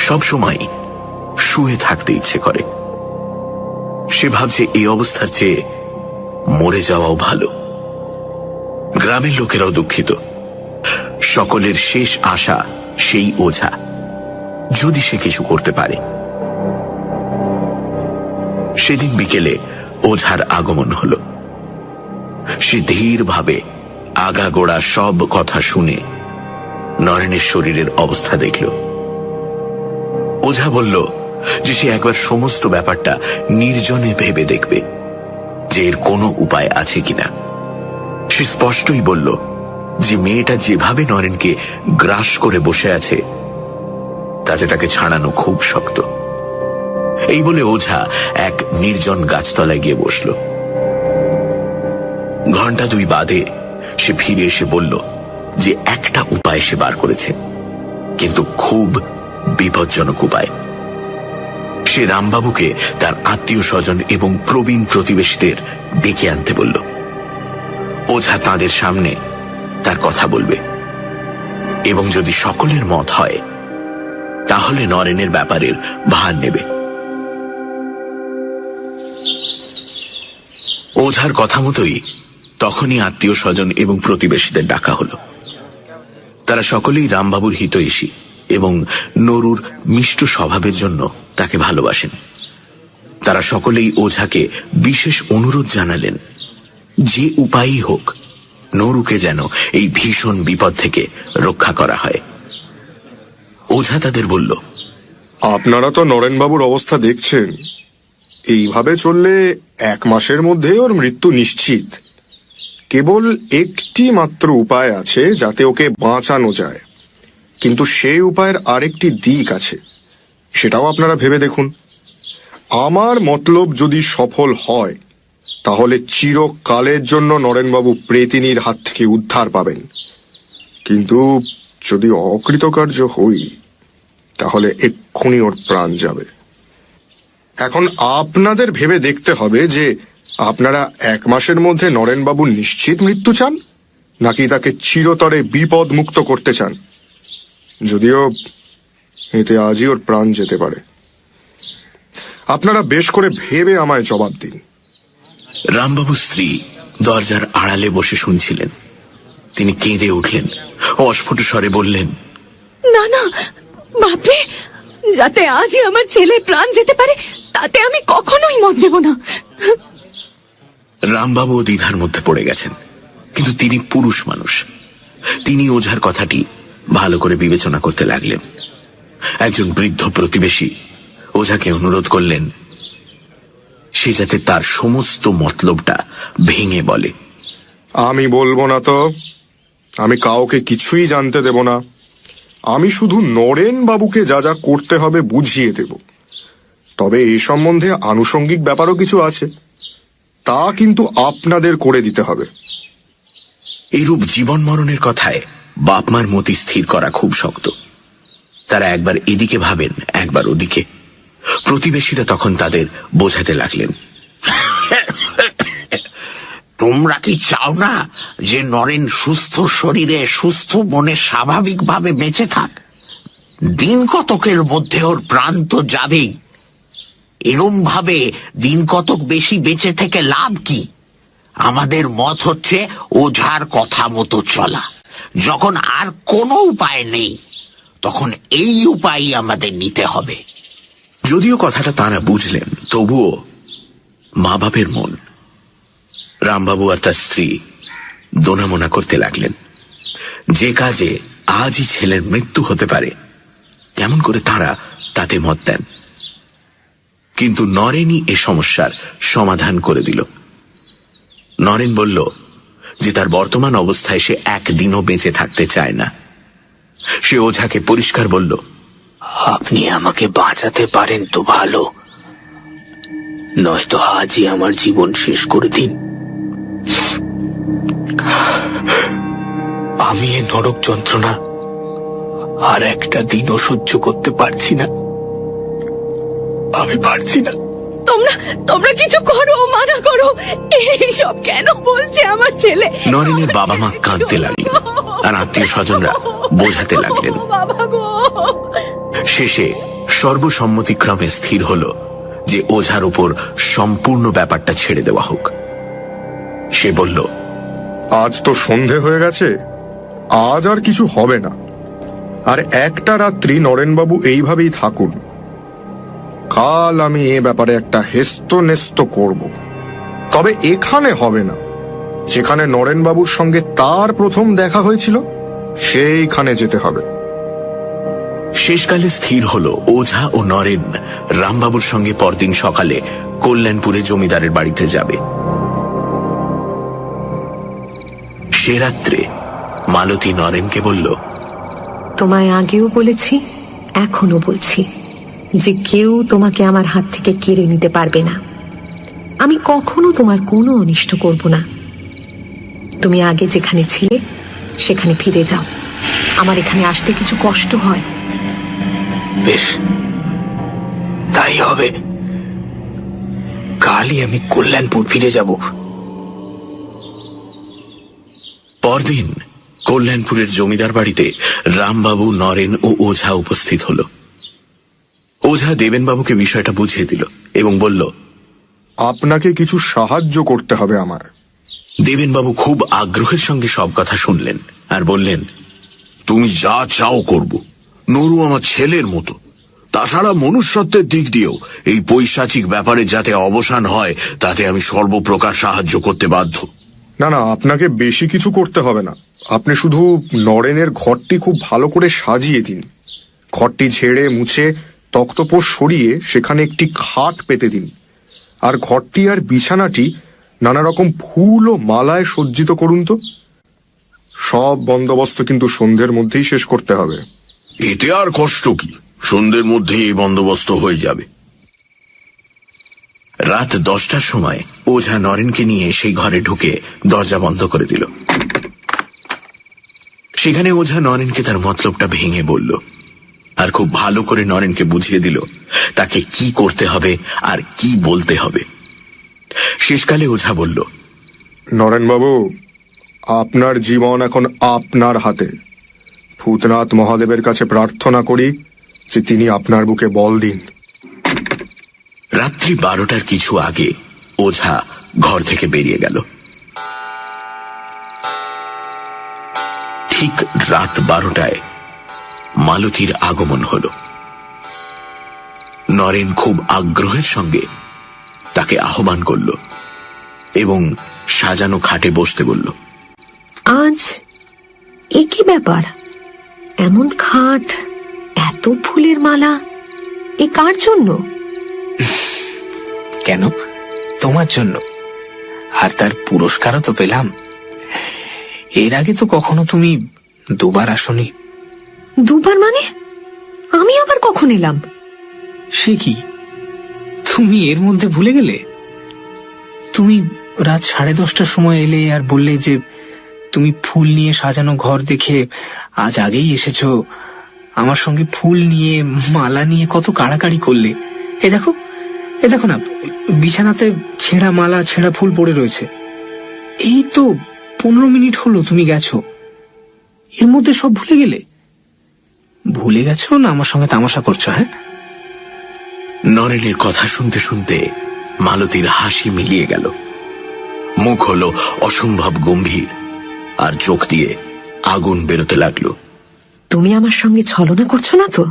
সব সময় শুয়ে থাকতে ইচ্ছে করে। সে ভাবছে এই অবস্থার চেয়ে মরে যাওয়াও ভালো। গ্রামের লোকেরাও দুঃখিত। সকলের শেষ আশা সেই ওঝা, যদি সে কিছু করতে পারে। সেদিন বিকেলে ওঝার আগমন হল। সে ধীরভাবে আগাগোড়া সব কথা শুনে নরেনের শরীরের অবস্থা দেখল। ওঝা বলল যে সে একবার সমস্ত ব্যাপারটা নির্জনে ভেবে দেখবে যে এর কোনো উপায় আছে কিনা। সে স্পষ্টই বলল যে মেয়েটা যেভাবে নরেনকে গ্রাস করে বসে আছে তাতে তাকে ছাড়ানো খুব শক্ত। এই বলে ওঝা এক নির্জন গাছতলায় গিয়ে বসল। ঘন্টা 2 বাদে সে ফিরে এসে বলল যে একটা উপায় সে বার করেছে, কিন্তু খুব বিপজ্জনক উপায়। সে রামবাবুকে তার আত্মীয় স্বজন এবং প্রবীণ প্রতিবেশীদের ডেকে আনতে বলল। ওঝা তাদের সামনে তার কথা বলবে, এবং যদি সকলের মত হয় তাহলে নরেনের ব্যাপারের ভার নেবে। ওঝার কথা মতোই তখনই আত্মীয় স্বজন এবং প্রতিবেশীদের ডাকা হলো। তারা সকলেই রামবাবুর হিতৈষী এবং নরুর মিষ্ট স্বভাবের জন্য তাকে ভালোবাসেন। তারা সকলেই ওঝাকে বিশেষ অনুরোধ জানালেন যে উপায়ই হোক নরুকে যেন এই ভীষণ বিপদ থেকে রক্ষা করা হয়। ওঝা তাদের বলল, আপনারা তো নরেনবাবুর অবস্থা দেখছেন। এইভাবে চললে 1 মাসের মধ্যে ওর মৃত্যু নিশ্চিত। কেবল একটি মাত্র উপায় আছে যাতে ওকে বাঁচানো যায়, কিন্তু সেই উপায়ের আরেকটি দিক আছে, সেটাও আপনারা ভেবে দেখুন। আমার মতলব যদি সফল হয় তাহলে চিরকালের জন্য নরেনবাবু প্রেতিনীর হাত থেকে উদ্ধার পাবেন, কিন্তু যদি অকৃতকার্য হই তাহলে এক্ষুনি ওর প্রাণ যাবে। এখন আপনাদের ভেবে দেখতে হবে যে আপনারা 1 মাসের মধ্যে নরেনবাবুর নিশ্চিত মৃত্যু চান, নাকি তাকে চিরতরে বিপদ মুক্ত করতে চান। যদিও এতে আজই ওর প্রাণ যেতে পারে। আপনারা বেশ করে ভেবে আমায় জবাব দিন। রামবাবু স্ত্রী দরজার আড়ালে বসে শুনছিলেন। তিনি কেঁদে উঠলেন, অস্ফুট স্বরে বললেন, না না বাপরে, যাতে আজই আমার ছেলের প্রাণ যেতে পারে তাতে আমি কখনোই মত দেব না। রামবাবু দ্বিধার মধ্যে পড়ে গেছেন, কিন্তু তিনি পুরুষ মানুষ। তিনি ওঝার কথাটি ভালো করে বিবেচনা করতে লাগলেন। একজন বৃদ্ধ প্রতিবেশী ওঝাকে অনুরোধ করলেন সে যাতে তার সমস্ত মতলবটা ভেঙে বলে। আমি বলবো না তো, আমি কাউকে কিছুই জানতে দেব না। আমি শুধু নরেন বাবুকে যা যা করতে হবে বুঝিয়ে দেব। তবে এই সম্বন্ধে আনুষঙ্গিক ব্যাপারও কিছু আছে, তা কিন্তু আপনাদের করে দিতে হবে। এইরূপ জীবন মরণের কথায় বাপমার মতি স্থির করা খুব শক্ত। তারা একবার এদিকে ভাবেন, একবার ওদিকে। প্রতিবেশীরা তখন তাদের বোঝাতে লাগলেন, তোমরা কি চাও না যে নরেন সুস্থ শরীরে সুস্থ মনে স্বাভাবিকভাবে বেঁচে থাক? দিন কতকের মধ্যে ওর প্রাণ তো যাবেই। এরম ভাবে দিন কতক বেশি বেঁচে থেকে লাভ কি? আমাদের মত হচ্ছে ওঝার কথা মতো চলা। যখন আর কোনো উপায় নেই তখন এই উপায়ই আমাদের নিতে হবে। যদিও কথাটা তারা বুঝলেন, তবুও মা বাপের মন। রামবাবু আর তার স্ত্রী দোনামোনা করতে লাগলেন। যে কাজে আজই ছেলের মৃত্যু হতে পারে কেমন করে তারা তাতে মত দেন। কিন্তু নরেনই এ সমস্যার সমাধান করে দিল। নরেন বলল যে তার বর্তমান অবস্থায় সে একদিনও বেঁচে থাকতে চায় না। সে ওঝাকে পরিষ্কার বলল, আপনি আমাকে বাঁচাতে পারেন তো ভালো, নয়তো আজই আমার জীবন শেষ করে দিন। আমি এ নরক যন্ত্রণা আর একটা দিনও সহ্য করতে পারছি না। আমি পারছি না। তোমরা কিছু করো, মানা করো। এইসব কেন বলছে আমার ছেলে? নরেনের বাবা মা কাঁদতে লাগলেন আর আত্মীয় স্বজনরা বোঝাতে লাগলেন। বাবা গো। শেষে সর্বসম্মতিক্রমে স্থির হল যে ওঝার উপর সম্পূর্ণ ব্যাপারটা ছেড়ে দেওয়া হোক। সে বলল, আজ তো সন্ধে হয়ে গেছে, আজ আর কিছু হবে না। আর একটা রাত্রি নরেনবাবু এইভাবেই থাকুন। কাল আমি এ ব্যাপারে একটা হেস্ত নেস্ত করব। তবে এখানে হবে না, যেখানে নরেনবাবুর সঙ্গে তার প্রথম দেখা হয়েছিল সেইখানে যেতে হবে। শেষকালে স্থির হল ওঝা ও নরেন রামবাবুর সঙ্গে পরদিন সকালে কল্যাণপুরে জমিদারের বাড়িতে যাবে। সে রাত্রে মালতী নরেনকে বলল, তোমায় আগেও বলেছি, এখনো বলছি যে কেউ তোমাকে আমার হাত থেকে কেড়ে নিতে পারবে না। আমি কখনো তোমার কোনো অনিষ্ট করব না। তুমি আগে যেখানে ছিলে সেখানে ফিরে যাও। আমার এখানে আসতে কিছু কষ্ট হয়। বেশ, তাই হবে। কালই আমি কল্যাণপুর ফিরে যাব। পরদিন কল্যাণপুরের জমিদার বাড়িতে রামবাবু, নরেন ও ওঝা উপস্থিত হল। ওঝা দেবেনবাবুকে বিষয়টা বুঝিয়ে দিল এবং বলল, আপনাকে কিছু সাহায্য করতে হবে আমার। দেবেনবাবু খুব আগ্রহের সঙ্গে সব কথা শুনলেন আর বললেন, তুমি যা চাও করব। নরু আমার ছেলের মতো। তাছাড়া মনুষ্যত্বের দিক দিয়েও এই পৈশাচিক ব্যাপারে যাতে অবসান হয় তাতে আমি সর্বপ্রকার সাহায্য করতে বাধ্য। না না, আপনাকে বেশি কিছু করতে হবে না। আপনি শুধু নরেনের ঘরটি খুব ভালো করে সাজিয়ে দিন। ঘরটি ঝেড়ে মুছে তক্তপোষ সরিয়ে সেখানে একটি খাট পেতে দিন। আর ঘরটি আর বিছানাটি নানা রকম ফুল ও মালায় সজ্জিত করুন তো। সব বন্দোবস্ত কিন্তু সন্ধ্যের মধ্যেই শেষ করতে হবে। এতে আর কষ্ট কি, সন্ধ্যের মধ্যেই এই বন্দোবস্ত হয়ে যাবে। রাত 10টার সময় ওঝা নরেনকে নিয়ে সেই ঘরে ঢুকে দরজা বন্ধ করে দিল। সেখানে ওঝা নরেনকে তার মতলবটা ভেঙে বলল আর খুব ভালো করে নরেনকে বুঝিয়ে দিল তাকে কি করতে হবে আর কি বলতে হবে। শেষকালে ওঝা বলল, নরেনবাবু, আপনার জীবন এখন আপনার হাতে। ভূতনাথ মহাদেবের কাছে প্রার্থনা করি যে তিনি আপনার বুকে বল দিন। রাত্রি 12টার কিছু আগে ওঝা ঘর থেকে বেরিয়ে গেল। ঠিক রাত 12টায় মালতীর আগমন হল। নরেন খুব আগ্রহের সঙ্গে তাকে আহ্বান করল এবং সাজানো খাটে বসতে বলল। আজ এ কি ব্যাপার? এমন খাট, এত ফুলের মালা, এ কার জন্য? কেন? তোমার জন্য। আর তার পুরস্কারও তো পেলাম। এর আগে তো কখনো তুমি দুবার আসনি। দুবার মানে? আমি আবার কখন এলাম? সে কি, তুমি এর মধ্যে ভুলে গেলে? তুমি রাত 10:30টার সময় এলে আর বললে যে তুমি ফুল নিয়ে সাজানো ঘর দেখে আজ আগেই এসেছো। আমার সঙ্গে ফুল নিয়ে, মালা নিয়ে কত কাড়াকাড়ি করলে। এ দেখো না, বিছানাতে ছেঁড়া মালা, ছেঁড়া ফুল পড়ে রয়েছে। এই তো 15 মিনিট হলো তুমি গেছো, এর মধ্যে সব ভুলে গেলে? ভুলে গেছো না আমার সঙ্গে তামাশা করছো? হ্যাঁ। নরেনের কথা শুনতে শুনতে মালতীর হাসি মিলিয়ে গেল। মুখ হলো অসম্ভব গম্ভীর আর চোখ দিয়ে আগুন বেরোতে লাগলো। তুমি আমার সঙ্গে ছলনা করছো না তো?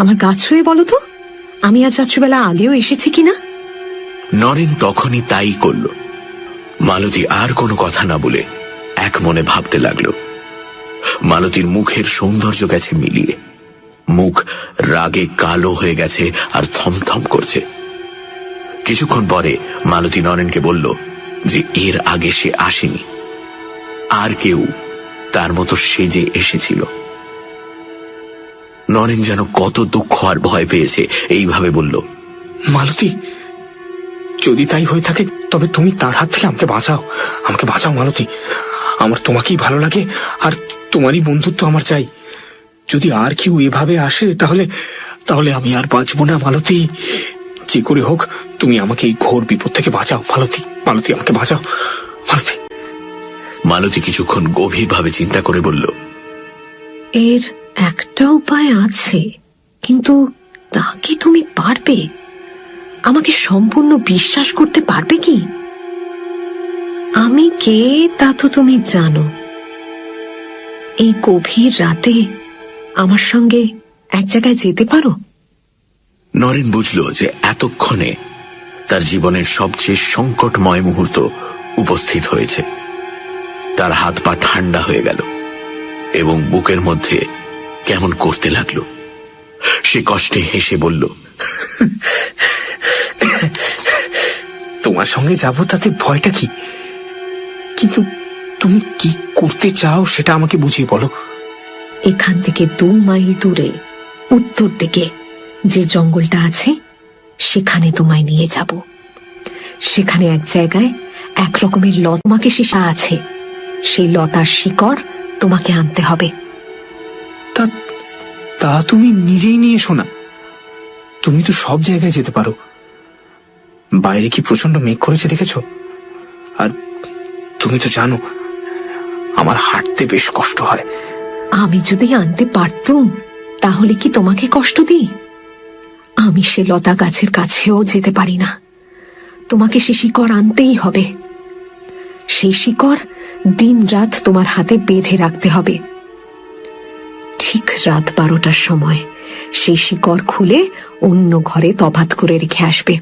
আমার গা ছুঁয়ে বলো তো, আমি আজ রাত্রিবেলা আগেও এসেছি কিনা? নরেন তখনই তাই করল। মালতী আর কোনো কথা না বলে এক মনে ভাবতে লাগলো। মালতীর মুখের সৌন্দর্য গেছে মিলিয়ে, মুখ রাগে কালো হয়ে গেছে আর থমথম করছে। কিছুক্ষণ পরে মালতী নরেনকে বলল যে এর আগে সে আসেনি, আর কেউ তার মতো সেজে এসেছিল। নরেন যেন কত দুঃখ আর ভয় পেয়েছে, এইভাবে বলল, মালতী, যদি তাই হয়ে থাকে তবে তুমি তার হাত থেকে আমাকে বাঁচাও। আমাকে বাঁচাও মালতী। আমার তোমাকেই ভালো লাগে আর তোমারই বন্ধুত্ব আমার চাই। যদি আর কেউ এভাবে আসে তাহলে আমি আর বাঁচবো না মালতী। যে করে হোক তুমি আমাকে এই ঘোর বিপদ থেকে বাঁচাও মালতী। মালতী, আমাকে বাঁচাও মালতী। মালতী কিছুক্ষণ গভীরভাবে চিন্তা করে বলল, এর একটা উপায় আছে, কিন্তু তা কি তুমি পারবে? আমাকে সম্পূর্ণ বিশ্বাস করতে পারবে কি? আমি কে তা তো তুমি জানো। এই গভীর রাতে আমার সঙ্গে এক জায়গায় যেতে পারো? নরেন বুঝল যে এতক্ষণে তার জীবনের সবচেয়ে সংকটময় মুহূর্ত উপস্থিত হয়েছে। তার হাত পা ঠান্ডা হয়ে গেল এবং বুকের মধ্যে কেমন করতে লাগলো। সে কষ্টে হেসে বলল, তোমার সঙ্গে যাবো তাতে ভয়টা কি? কিন্তু তুমি কি করতে চাও সেটা আমাকে বুঝিয়ে বলো। এখান থেকে 2 মাইল দূরে উত্তর দিকে যে জঙ্গলটা আছে সেখানে তোমায় নিয়ে যাব। সেখানে এক জায়গায় এক রকমের লতাকে শিশা আছে। সেই লতার শিকড় তোমাকে আনতে হবে। তা তুমি নিজেই নিয়ে এসো না। তুমি তো সব জায়গায় যেতে পারো। বাইরে কি প্রচন্ড মেঘ করেছে দেখেছো? আর তুমি তো জানো আমার হাঁটতে বেশ কষ্ট হয়। আমি যদি আনতে পারতুম তাহলে কি তোমাকে কষ্ট দিই? আমি সে লতা গাছের কাছেও যেতে পারি না। তোমাকে সে শিকড় আনতেই হবে। সেই শিকড় দিন রাত তোমার হাতে বেঁধে রাখতে হবে। ঠিক রাত 12টার সময় সেই শিকড় খুলে অন্য ঘরে তফাত করে রেখে আসবে।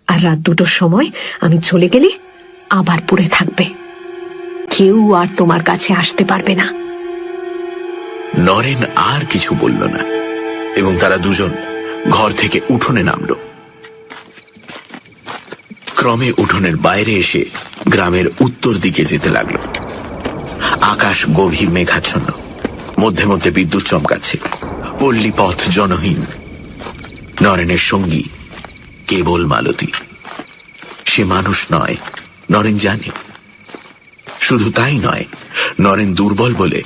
আর রাত 2টোর সময় আমি চলে গেলে আবার পড়ে থাকবে। কেউ আর তোমার কাছে আসতে পারবে না। নরেন আর কিছু বলল না এবং তারা দুজন ঘর থেকে উঠোনে নামল। ক্রমে উঠোনের বাইরে এসে গ্রামের উত্তর দিকে যেতে লাগলো। আকাশ গভীর মেঘাচ্ছন্ন, মধ্যে মধ্যে বিদ্যুৎ চমকাচ্ছে। পল্লী পথ জনহীন। নরেনের সঙ্গী কেবল মালতী। সে মানুষ নয়, নরেন জানে। শুধু তাই নয়, নরেন দুর্বল বলে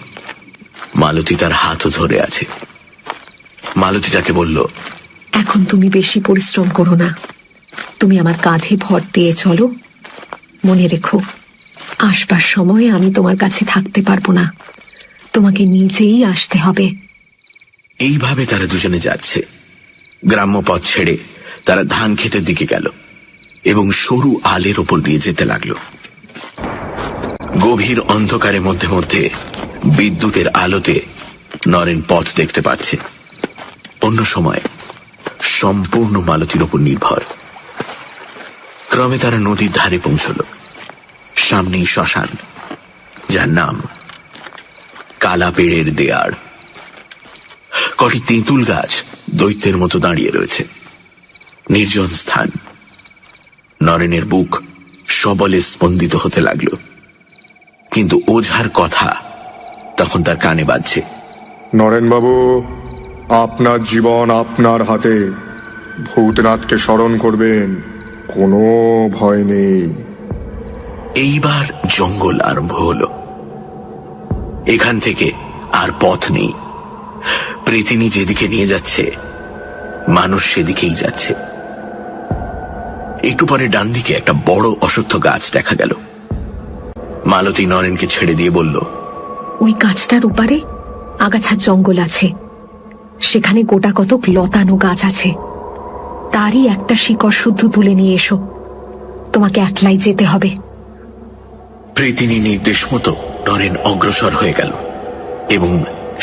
মালতী তার হাতও ধরে আছে। মালতী তাকে বলল, এখন তুমি বেশি পরিশ্রম করো না, তুমি আমার কাঁধে ভর দিয়ে চলো। মনে রেখো, আসবার সময় আমি তোমার কাছে থাকতে পারবো না, তোমাকে নিজেই আসতে হবে। এইভাবে তারা দুজনে যাচ্ছে। গ্রাম্য পথ ছেড়ে তারা ধান ক্ষেতের দিকে গেল এবং সরু আলের ওপর দিয়ে যেতে লাগলো। গভীর অন্ধকারের মধ্যে মধ্যে বিদ্যুতের আলোতে নরেন পথ দেখতে পাচ্ছে। অন্য সময় সম্পূর্ণ মালতীর ওপর নির্ভর। ক্রমে তারা নদীর ধারে পৌঁছল। সামনেই শ্মশান, যার নাম কালা পেড়ের দেয়ার। কটি তেঁতুল গাছ দৈত্যের মতো দাঁড়িয়ে রয়েছে। নির্জন স্থান। নরেনের বুক সবলে স্পন্দিত হতে লাগলো, কিন্তু ওঝার কথা তখন তার কানে বাজছে। নরেনবাবু, আপনার জীবন আপনার হাতে। ভূতনাথকে স্মরণ করবেন, কোনো ভয় নেই। এইবার জঙ্গল আরম্ভ হলো। এখান থেকে আর পথ নেই। প্রেতিনী যেদিকে নিয়ে যাচ্ছে, মানুষ সেদিকেই যাচ্ছে। একটু পরে ডান দিকে একটা বড় অশ্বত্থ গাছ দেখা গেল। মালতী নরেনকে ছেড়ে দিয়ে বলল, ওই গাছটার ওপারে আগাছার জঙ্গল আছে, সেখানে গোটা কতক লতানো গাছ আছে। তারই একটা শিকড় শুদ্ধ তুলে নিয়ে এসো, তোমাকে একলাই যেতে হবে। প্রেতিনী নির্দেশ মতো নরেন অগ্রসর হয়ে গেল এবং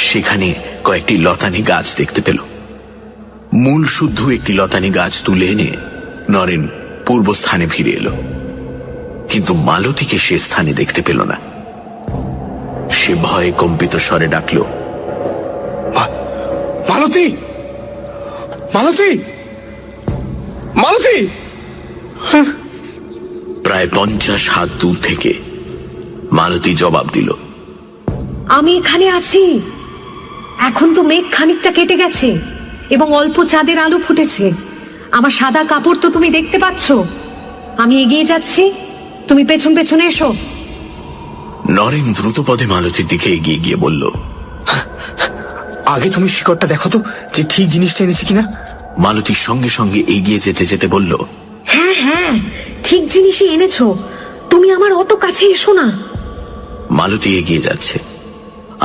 সেখানে কয়েকটি লতানি গাছ দেখতে পেল। মূল শুদ্ধ একটি লতানি গাছ তুলে এনে নরেন পূর্বস্থানে ফিরে এলো, কিন্তু মালতীকে সে স্থানে দেখতে পেল না। সে ভয়ে কম্পিত স্বরে ডাকল, মালতী, মালতী, মালতী! প্রায় 50 হাত দূর থেকে মালতী জবাব দিল, আমি এখানে আছি। এখন তো মেঘ খানিকটা কেটে গেছে এবং অল্প চাঁদের আলো ফুটেছে। আমার সাদা কাপড় তো তুমি দেখতে পাচ্ছ। আমি এগিয়ে যাচ্ছি, তুমি পেছন পেছনে এসো। নরেন দ্রুত পদে মালতীর দিকে এগিয়ে গিয়ে বলল, আগে তুমি শিকড়টা দেখো তো যে ঠিক জিনিসটা এনেছি কিনা। মালতীর সঙ্গে সঙ্গে এগিয়ে যেতে যেতে বলল, হ্যাঁ হ্যাঁ, ঠিক জিনিসই এনেছো, তুমি আমার অত কাছে এসো না। মালতী এগিয়ে যাচ্ছে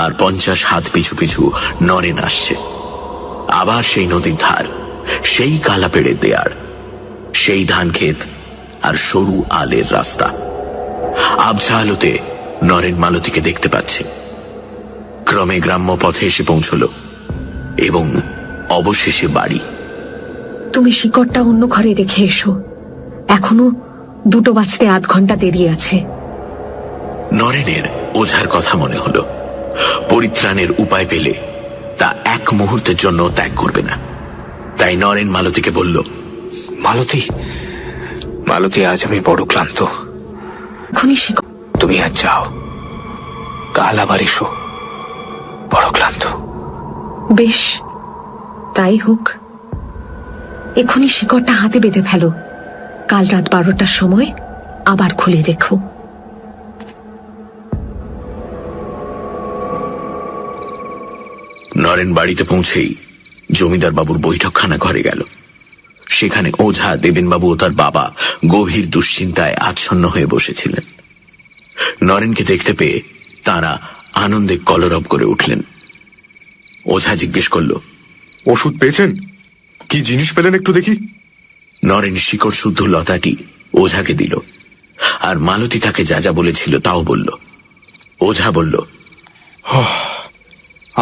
আর 50 হাত পিছু পিছু নরেন আসছে। আবার সেই নদীর ধার, সেই কালা পেড়ের দেয়ার, সেই ধান ক্ষেত আর সরু আলের রাস্তা। আবছা আলোতে নরেন মালতীকে দেখতে পাচ্ছে। ক্রমে গ্রাম্য পথে এসে পৌঁছল এবং অবশেষে বাড়ি। তুমি শিকড়টা অন্য ঘরে রেখে এসো, এখনো 2টো বাজতে আধ ঘন্টা দেরি আছে। নরেনের ওঝার কথা মনে হলো। পরিত্রাণের উপায় পেলে তা এক মুহূর্তের জন্য ত্যাগ করবে না। তাই নরেন মালতীকে বলল, মালতী, মালতী, আজ আমি বড় ক্লান্ত। এখনই শিকড়, তুমি আজ যাও, কাল আবার এসো। বড় ক্লান্ত। বেশ, তাই হোক। এখনই শিকড়টা হাতে বেঁধে ফেলো, কাল রাত 12টার সময় আবার খুলে রেখো। নরেন বাড়িতে পৌঁছেই জমিদার বাবুর বৈঠকখানা ঘরে গেল। সেখানে ওঝা, দেবেনবাবু ও তার বাবা গভীর দুশ্চিন্তায় আচ্ছন্ন হয়ে বসেছিলেন। নরেনকে দেখতে পেয়ে তারা আনন্দে কলরব করে উঠলেন। ওঝা জিজ্ঞেস করল, ওষুধ পেয়েছেন? কি জিনিস পেলেন একটু দেখি। নরেন শিকড় শুদ্ধ লতাটি ওঝাকে দিল আর মালতী তাকে যা যা বলেছিল তাও বলল। ওঝা বলল,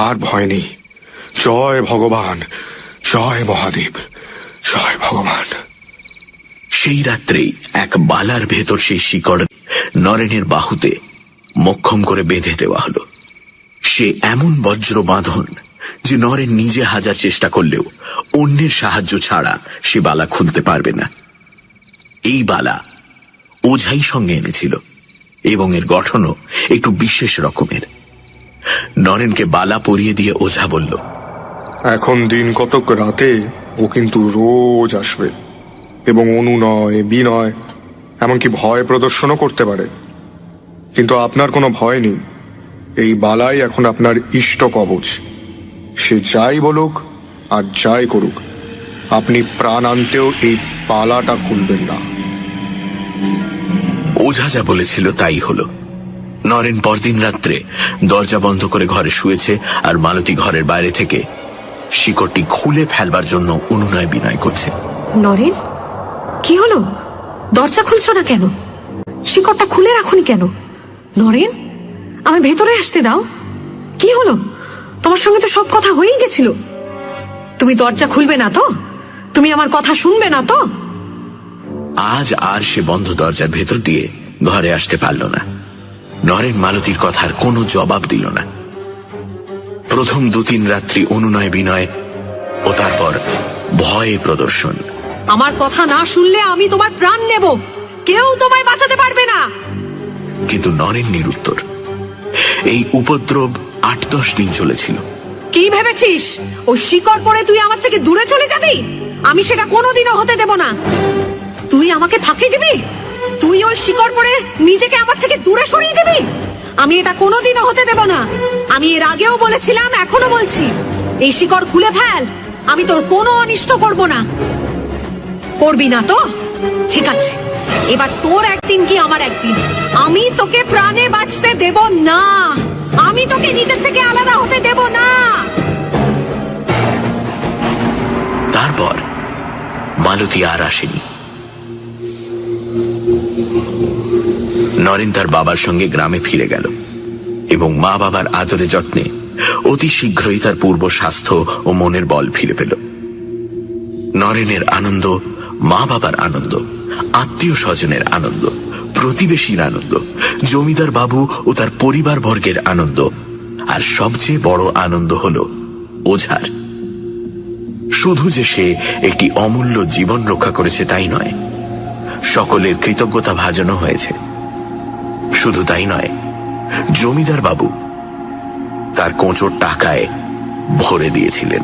আর ভয় নেই। জয় ভগবান, জয় মহাদেব, জয় ভগবান। সেই রাত্রেই এক বালার ভেতর সেই শিকড় নরেনের বাহুতে মক্ষম করে বেঁধে দেওয়া হলো। সে এমন বজ্র বাঁধন যে নরেন নিজে হাজার চেষ্টা করলেও অন্যের সাহায্য ছাড়া সে বালা খুলতে পারবে না। এই বালা ওঝাই সঙ্গে এনেছিল এবং এর গঠনও একটু বিশেষ রকমের। নরেনকে বালা পরিয়ে দিয়ে ওঝা বলল, এখন দিন কতক রাতে ও কিন্তু রোজ আসবে এবং অনুনয়, বিনয়, এমনকি ভয় প্রদর্শনও করতে পারে। কিন্তু আপনার কোনো ভয় নেই। এই বালাই এখন আপনার ইষ্ট কবচ। সে যাই বলুক আর যাই করুক, আপনি প্রাণ আনতেও এই পালাটা খুলবেন না। ওঝা যা বলেছিল তাই হলো। নরেন পরদিন রাত্রে দরজা বন্ধ করে ঘরে শুয়েছে, আর মালতী ঘরের বাইরে থেকে শিকড়টি খুলে ফেলবার জন্য অনুনয় বিনয় করছে। নরেন, কি হলো? দরজা খুলছো না কেন? শিকড়টা খুলে রাখুনি কেন? নরেন, আমি ভেতরে আসতে দাও। কি হলো? তোমার সঙ্গে তো সব কথা হয়েই গেছিল। তুমি দরজা খুলবে না তো? তুমি আমার কথা শুনবে না তো? আজ আর সে বন্ধ দরজার ভেতর দিয়ে ঘরে আসতে পারল না। নরেন মালতীর কথার কোনো জবাব দিল না। প্রথম 2-3 রাত্রি অনুনয় বিনয় ও তারপর ভয়ে প্রদর্শন। আমার কথা না শুনলে আমি তোমার প্রাণ নেব, কেউ তোমায় বাঁচাতে পারবে না। কিন্তু নরেন নিরুত্তর। এই উপদ্রব 8-10 দিন চলেছিল। কি ভেবেছিস ওই শিকড় পরে তুই আমার থেকে দূরে চলে যাবি? আমি সেটা কোনোদিনও হতে দেব না। তুই আমাকে ফাঁকি দিবি? তুই ওই শিকড় পরে নিজেকে আমার থেকে দূরে সরিয়ে দিবি? আমি এটা কোনোদিনও হতে দেব না। আমি এর আগেও বলেছিলাম, এখনো বলছি, এই শিকড় খুলে ফেল। আমি তোর কোনো অনিষ্ট করব না। করবি না তো? ঠিক আছে, এবার তোর একদিন কি আমার একদিন। আমি তোকে প্রাণে বাঁচতে দেব না। আমি তোকে নিজের থেকে আলাদা হতে দেব না। তারপর মালতী আর আসেনি। নরেন তার বাবার সঙ্গে গ্রামে ফিরে গেল এবং মা বাবার আদরে যত্নে অতি শীঘ্রই তার পূর্ব স্বাস্থ্য ও মনের বল ফিরে পেল। নরেনের আনন্দ, মা বাবার আনন্দ, আত্মীয় স্বজনের আনন্দ, প্রতিবেশীর আনন্দ, জমিদার বাবু ও তার পরিবার বর্গের আনন্দ, আর সবচেয়ে বড় আনন্দ হল ওঝার। শুধু যে সে একটি অমূল্য জীবন রক্ষা করেছে তাই নয়, সকলের কৃতজ্ঞতা ভাজনও হয়েছে। শুধু তাই নয়, জমিদার বাবু তার কোঁচোর টাকায় ভরে দিয়েছিলেন।